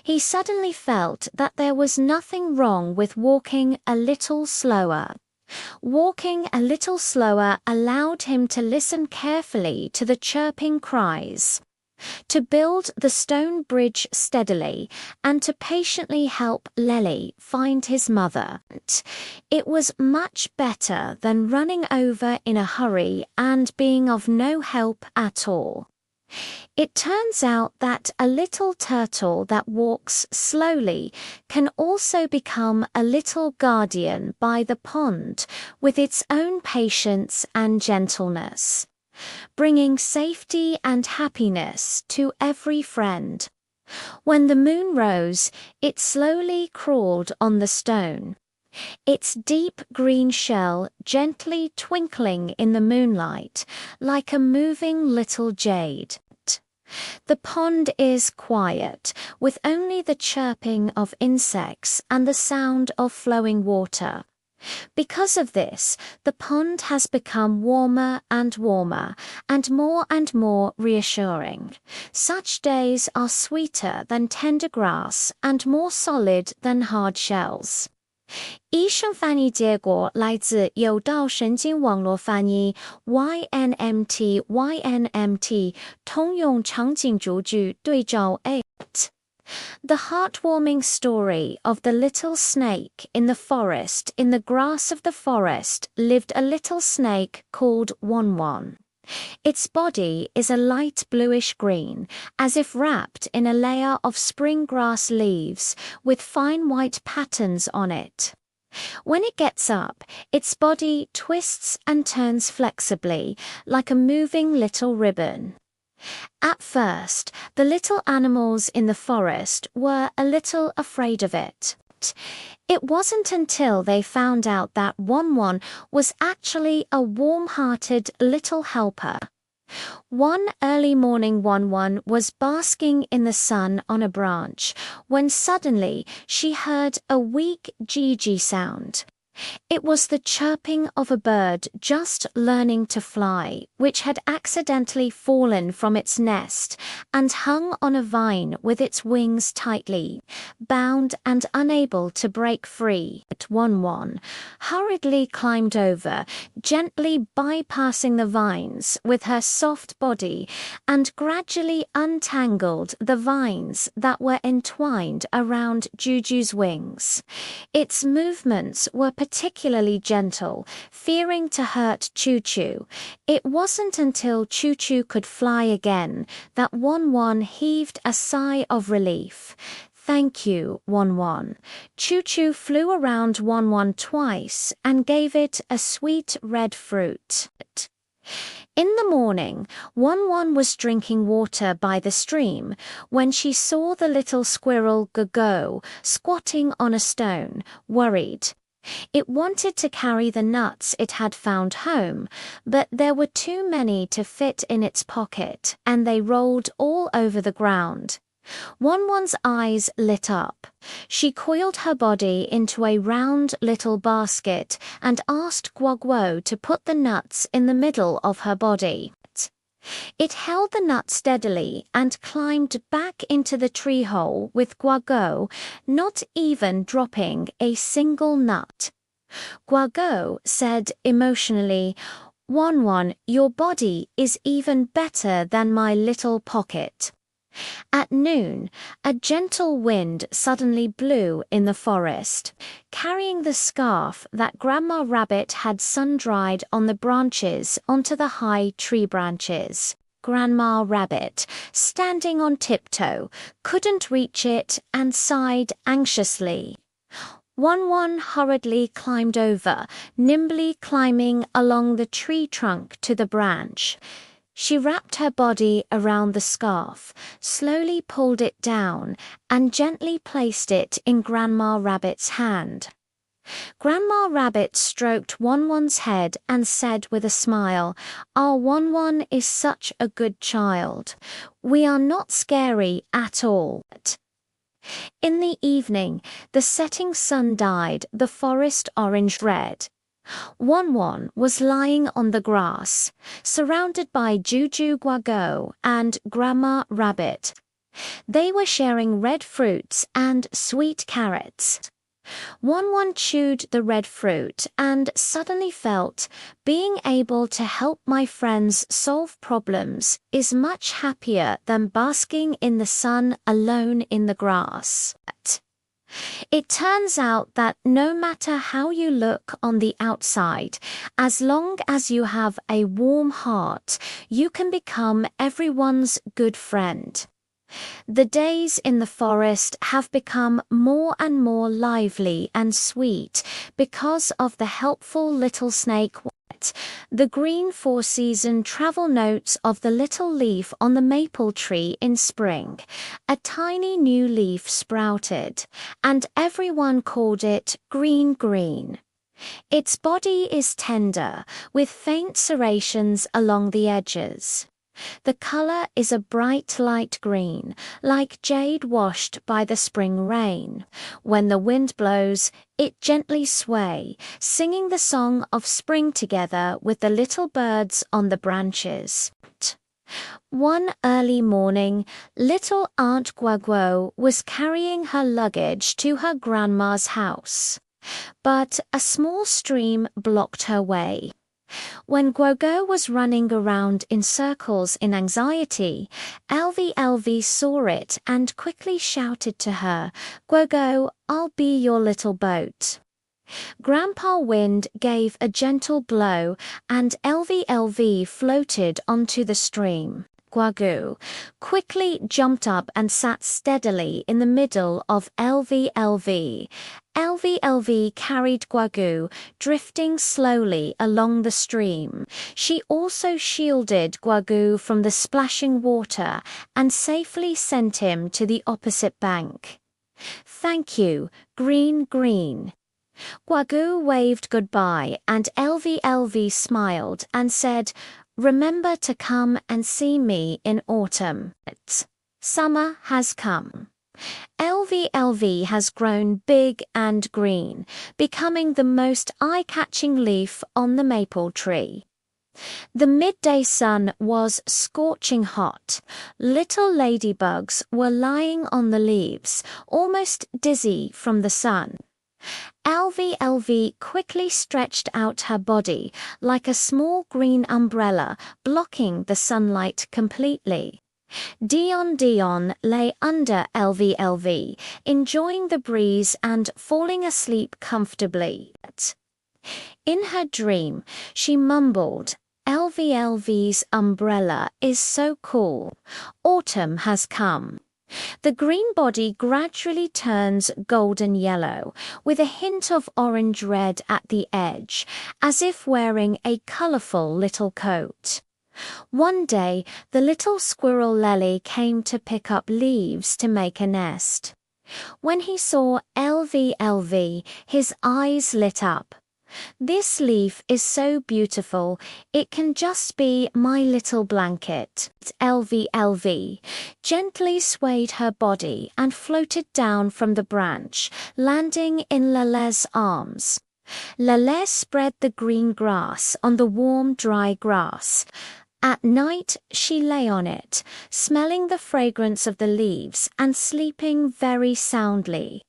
He suddenly felt that there was nothing wrong with walking a little slower. Walking a little slower allowed him to listen carefully to the chirping cries, to build the stone bridge steadily, and to patiently help Lely find his mother. It was much better than running over in a hurry and being of no help at all. It turns out that a little turtle that walks slowly can also become a little guardian by the pond with its own patience and gentleness, bringing safety and happiness to every friend. When the moon rose, it slowly crawled on the stone, its deep green shell gently twinkling in the moonlight like a moving little jade. The pond is quiet, with only the chirping of insects and the sound of flowing water. Because of this, the pond has become warmer and warmer, and more reassuring. Such days are sweeter than tender grass and more solid than hard shells. 医生翻译结果来自有道神经网络翻译 YNMT 通用场景主句对照 8. The heartwarming story of the little snake in the forest. In the grass of the forest lived a little snake called Wanwan. Its body is a light bluish green, as if wrapped in a layer of spring grass leaves with fine white patterns on it. When it gets up, its body twists and turns flexibly, like a moving little ribbon. At first, the little animals in the forest were a little afraid of it. It wasn't until they found out that Wanwan was actually a warm-hearted little helper. One early morning, Wanwan was basking in the sun on a branch when suddenly she heard a weak gee-gee sound. It was the chirping of a bird just learning to fly, which had accidentally fallen from its nest and hung on a vine with its wings tightly bound and unable to break free. Wanwan hurriedly climbed over, gently bypassing the vines with her soft body, and gradually untangled the vines that were entwined around Juju's wings. Its movements were particularly gentle, fearing to hurt Choo-Choo. It wasn't until Choo-Choo could fly again that Wanwan heaved a sigh of relief. Thank you, Wanwan. Choo-Choo flew around Wanwan twice and gave it a sweet red fruit. In the morning, Wanwan was drinking water by the stream when she saw the little squirrel Gogo squatting on a stone, worried. It wanted to carry the nuts it had found home, but there were too many to fit in its pocket, and they rolled all over the ground. Wanwan's eyes lit up. She coiled her body into a round little basket and asked Guoguo to put the nuts in the middle of her body. It held the nut steadily and climbed back into the tree hole with Guoguo, not even dropping a single nut. Guoguo said emotionally, "Wanwan, your body is even better than my little pocket." At noon, a gentle wind suddenly blew in the forest, carrying the scarf that Grandma Rabbit had sun-dried on the branches onto the high tree branches. Grandma Rabbit, standing on tiptoe, couldn't reach it and sighed anxiously. One hurriedly climbed over, nimbly climbing along the tree trunk to the branch. She wrapped her body around the scarf, slowly pulled it down, and gently placed it in Grandma Rabbit's hand. Grandma Rabbit stroked One-One's head and said with a smile, "Our One-One is such a good child. We are not scary at all." In the evening, the setting sun dyed the forest orange-red. One-One was lying on the grass, surrounded by Juju Guago and Grandma Rabbit. They were sharing red fruits and sweet carrots. One-One chewed the red fruit and suddenly felt, being able to help my friends solve problems is much happier than basking in the sun alone in the grass. It turns out that no matter how you look on the outside, as long as you have a warm heart, you can become everyone's good friend. The days in the forest have become more and more lively and sweet because of the helpful little snake. The green four-season travel notes of the little leaf on the maple tree in spring. A tiny new leaf sprouted, and everyone called it green. Its body is tender, with faint serrations along the edges. The color is a bright light green, like jade washed by the spring rain. When the wind blows, it gently sways, singing the song of spring together with the little birds on the branches. One early morning, little Aunt Guaguo was carrying her luggage to her grandma's house. But a small stream blocked her way. When Guogo was running around in circles in anxiety, LV saw it and quickly shouted to her, "Guogo, I'll be your little boat." Grandpa Wind gave a gentle blow and LV floated onto the stream. Guagu quickly jumped up and sat steadily in the middle of LV. LV carried Guagu, drifting slowly along the stream. She also shielded Guagu from the splashing water and safely sent him to the opposite bank. "Thank you, Green." Guagu waved goodbye and LV smiled and said, "Remember to come and see me in autumn. Summer has come." LV has grown big and green, becoming the most eye-catching leaf on the maple tree. The midday sun was scorching hot. Little ladybugs were lying on the leaves, almost dizzy from the sun. LV quickly stretched out her body like a small green umbrella, blocking the sunlight completely. Dion lay under LV, enjoying the breeze and falling asleep comfortably. In her dream, she mumbled, "LV's umbrella is so cool. Autumn has come." The green body gradually turns golden yellow, with a hint of orange-red at the edge, as if wearing a colorful little coat. One day, the little squirrel Lely came to pick up leaves to make a nest. When he saw LV, his eyes lit up. "This leaf is so beautiful, it can just be my little blanket." LV gently swayed her body and floated down from the branch, landing in Lele's arms. Lele spread the green grass on the warm, dry grass. At night, she lay on it, smelling the fragrance of the leaves and sleeping very soundly.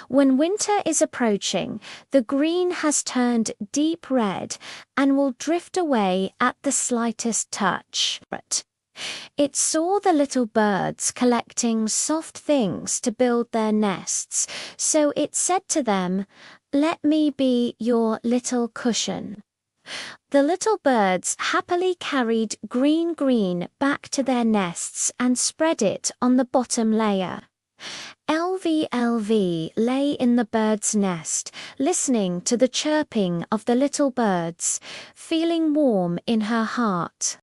When winter is approaching, the green has turned deep red and will drift away at the slightest touch. It saw the little birds collecting soft things to build their nests, so it said to them, "Let me be your little cushion." The little birds happily carried green back to their nests and spread it on the bottom layer. LVLV lay in the bird's nest, listening to the chirping of the little birds, feeling warm in her heart.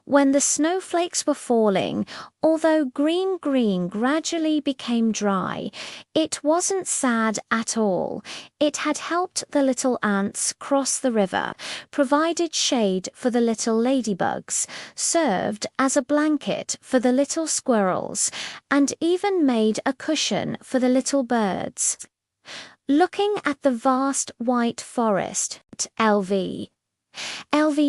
When the snowflakes were falling, although green gradually became dry, it wasn't sad at all. It had helped the little ants cross the river, provided shade for the little ladybugs, served as a blanket for the little squirrels, and even made a cushion for the little birds. Looking at the vast white forest, LV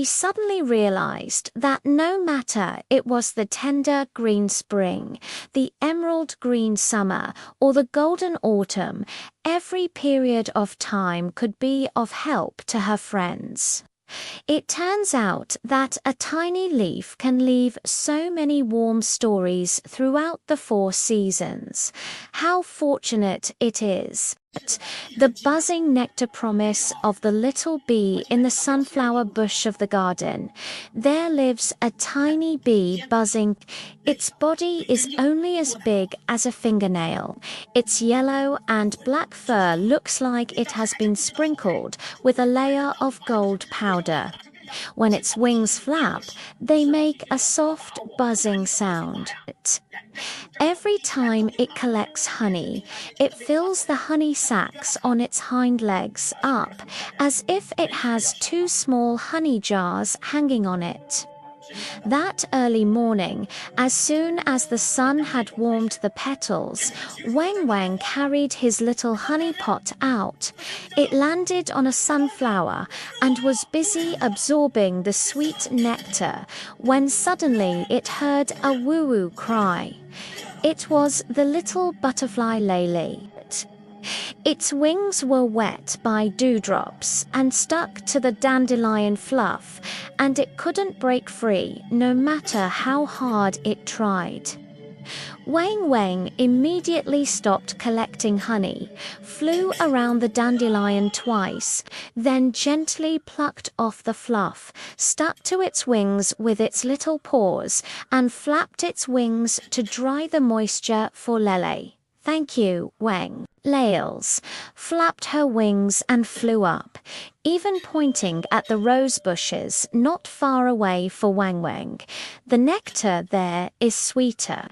suddenly realized that no matter it was the tender green spring, the emerald green summer, or the golden autumn, every period of time could be of help to her friends. It turns out that a tiny leaf can leave so many warm stories throughout the 4 seasons. How fortunate it is. The buzzing nectar promise of the little bee in the sunflower bush of the garden. There lives a tiny bee buzzing. Its body is only as big as a fingernail. Its yellow and black fur looks like it has been sprinkled with a layer of gold powder. When its wings flap, they make a soft buzzing sound. Every time it collects honey, it fills the honey sacs on its hind legs up, as if it has 2 small honey jars hanging on it. That early morning, as soon as the sun had warmed the petals, Wang carried his little honey pot out. It landed on a sunflower and was busy absorbing the sweet nectar when suddenly it heard a woo-woo cry. It was the little butterfly Lily. Its wings were wet by dewdrops and stuck to the dandelion fluff, and it couldn't break free no matter how hard it tried. Wang immediately stopped collecting honey, flew around the dandelion twice, then gently plucked off the fluff, stuck to its wings with its little paws, and flapped its wings to dry the moisture for Lele. Thank you, Wang. Lails flapped her wings and flew up, even pointing at the rose bushes not far away for Wang. The nectar there is sweeter.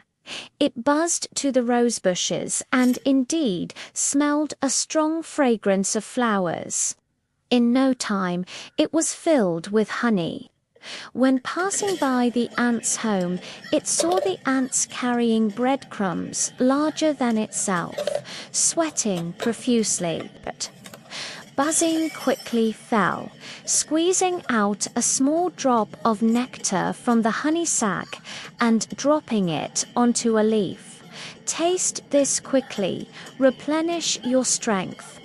It buzzed to the rose bushes and indeed smelled a strong fragrance of flowers. In no time, it was filled with honey. When passing by the ant's home, it saw the ants carrying breadcrumbs larger than itself, sweating profusely. Buzzing quickly fell, squeezing out a small drop of nectar from the honey sac and dropping it onto a leaf. Taste this quickly, replenish your strength.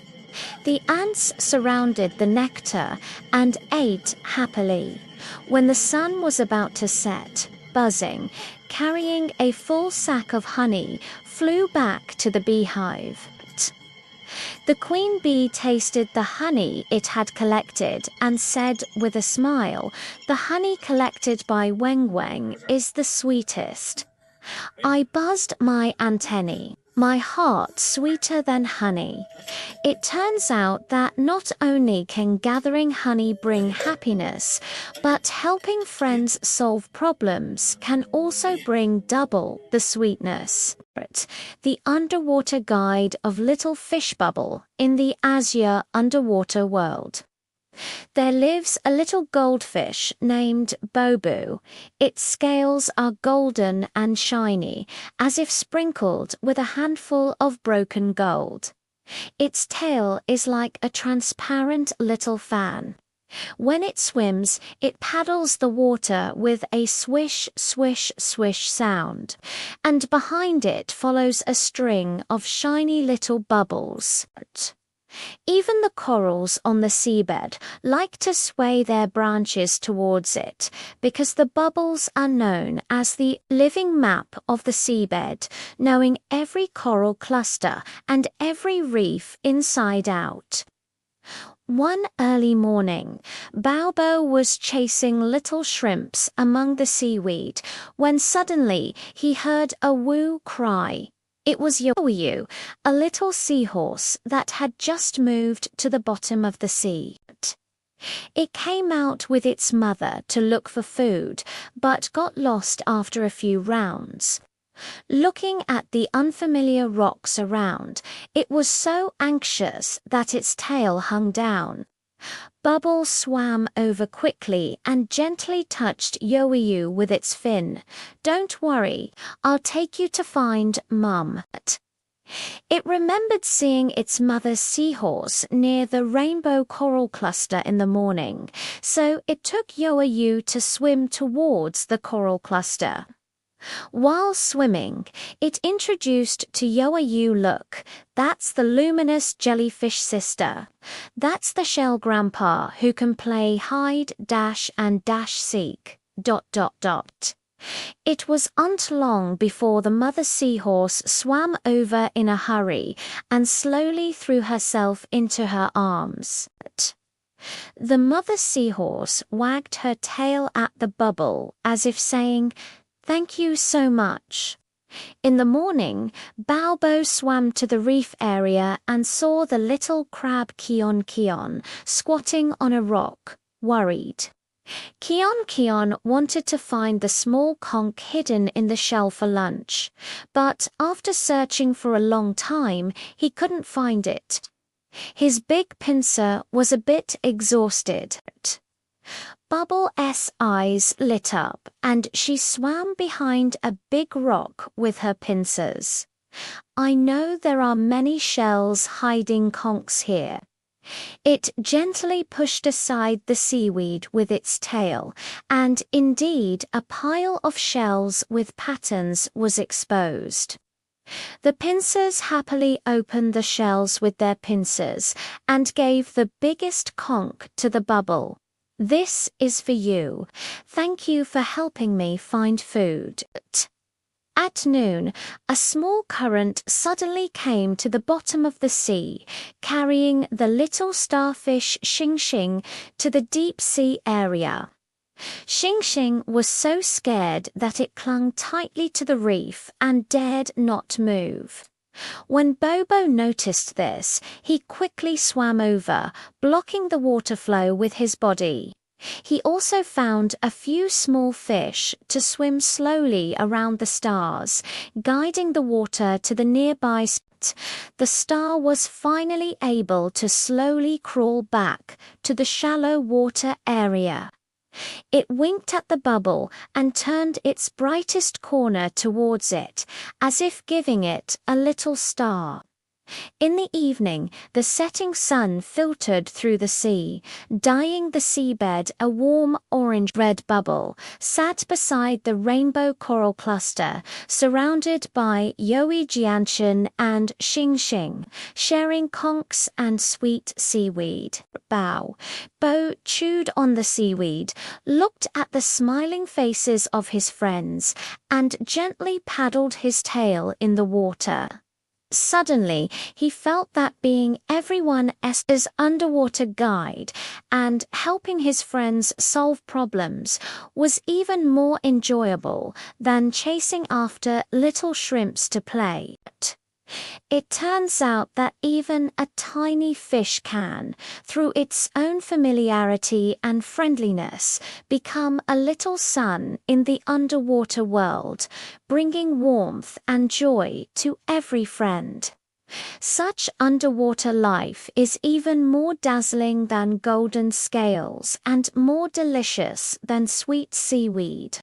The ants surrounded the nectar and ate happily. When the sun was about to set, Buzzing, carrying a full sack of honey, flew back to the beehive. The queen bee tasted the honey it had collected and said with a smile, "The honey collected by Wang is the sweetest." I buzzed my antennae, my heart sweeter than honey. It turns out that not only can gathering honey bring happiness, but helping friends solve problems can also bring double the sweetness. The Underwater Guide of Little Fish Bubble in the Azure Underwater World. There lives a little goldfish named Bobu. Its scales are golden and shiny, as if sprinkled with a handful of broken gold. Its tail is like a transparent little fan. When it swims, it paddles the water with a swish, swish, swish sound, and behind it follows a string of shiny little bubbles. Even the corals on the seabed like to sway their branches towards it, because the bubbles are known as the living map of the seabed, knowing every coral cluster and every reef inside out. One early morning, Baobo was chasing little shrimps among the seaweed when suddenly he heard a woo cry. It was Yoyu, a little seahorse that had just moved to the bottom of the sea. It came out with its mother to look for food, but got lost after a few rounds. Looking at the unfamiliar rocks around, it was so anxious that its tail hung down. Bubble swam over quickly and gently touched Yoyu with its fin. "Don't worry, I'll take you to find Mum." It remembered seeing its mother's seahorse near the rainbow coral cluster in the morning, so it took Yoyu to swim towards the coral cluster. While swimming, it introduced to Yoyu, "Look, that's the luminous jellyfish sister. That's the shell grandpa who can play hide, dash, and dash seek. ... It wasn't long before the mother seahorse swam over in a hurry and slowly threw herself into her arms. The mother seahorse wagged her tail at the bubble as if saying, "Thank you so much." In the morning, Baobo swam to the reef area and saw the little crab Kion squatting on a rock, worried. Kion wanted to find the small conch hidden in the shell for lunch, but after searching for a long time, he couldn't find it. His big pincer was a bit exhausted. Bubble's eyes lit up, and she swam behind a big rock with her pincers. "I know there are many shells hiding conchs here." It gently pushed aside the seaweed with its tail, and indeed a pile of shells with patterns was exposed. The pincers happily opened the shells with their pincers and gave the biggest conch to the bubble. "This is for you. Thank you for helping me find food." At noon, a small current suddenly came to the bottom of the sea, carrying the little starfish Xing to the deep sea area. Xing was so scared that it clung tightly to the reef and dared not move. When Bobo noticed this, he quickly swam over, blocking the water flow with his body. He also found a few small fish to swim slowly around the stars, guiding the water to the nearby spot. The star was finally able to slowly crawl back to the shallow water area. It winked at the bubble and turned its brightest corner towards it, as if giving it a little star. In the evening, the setting sun filtered through the sea, dyeing the seabed a warm orange-red bubble, sat beside the rainbow coral cluster, surrounded by Yoi Jianshan and Xing, sharing conchs and sweet seaweed. Bo chewed on the seaweed, looked at the smiling faces of his friends, and gently paddled his tail in the water. Suddenly, he felt that being everyone else's underwater guide and helping his friends solve problems was even more enjoyable than chasing after little shrimps to play. It turns out that even a tiny fish can, through its own familiarity and friendliness, become a little sun in the underwater world, bringing warmth and joy to every friend. Such underwater life is even more dazzling than golden scales and more delicious than sweet seaweed.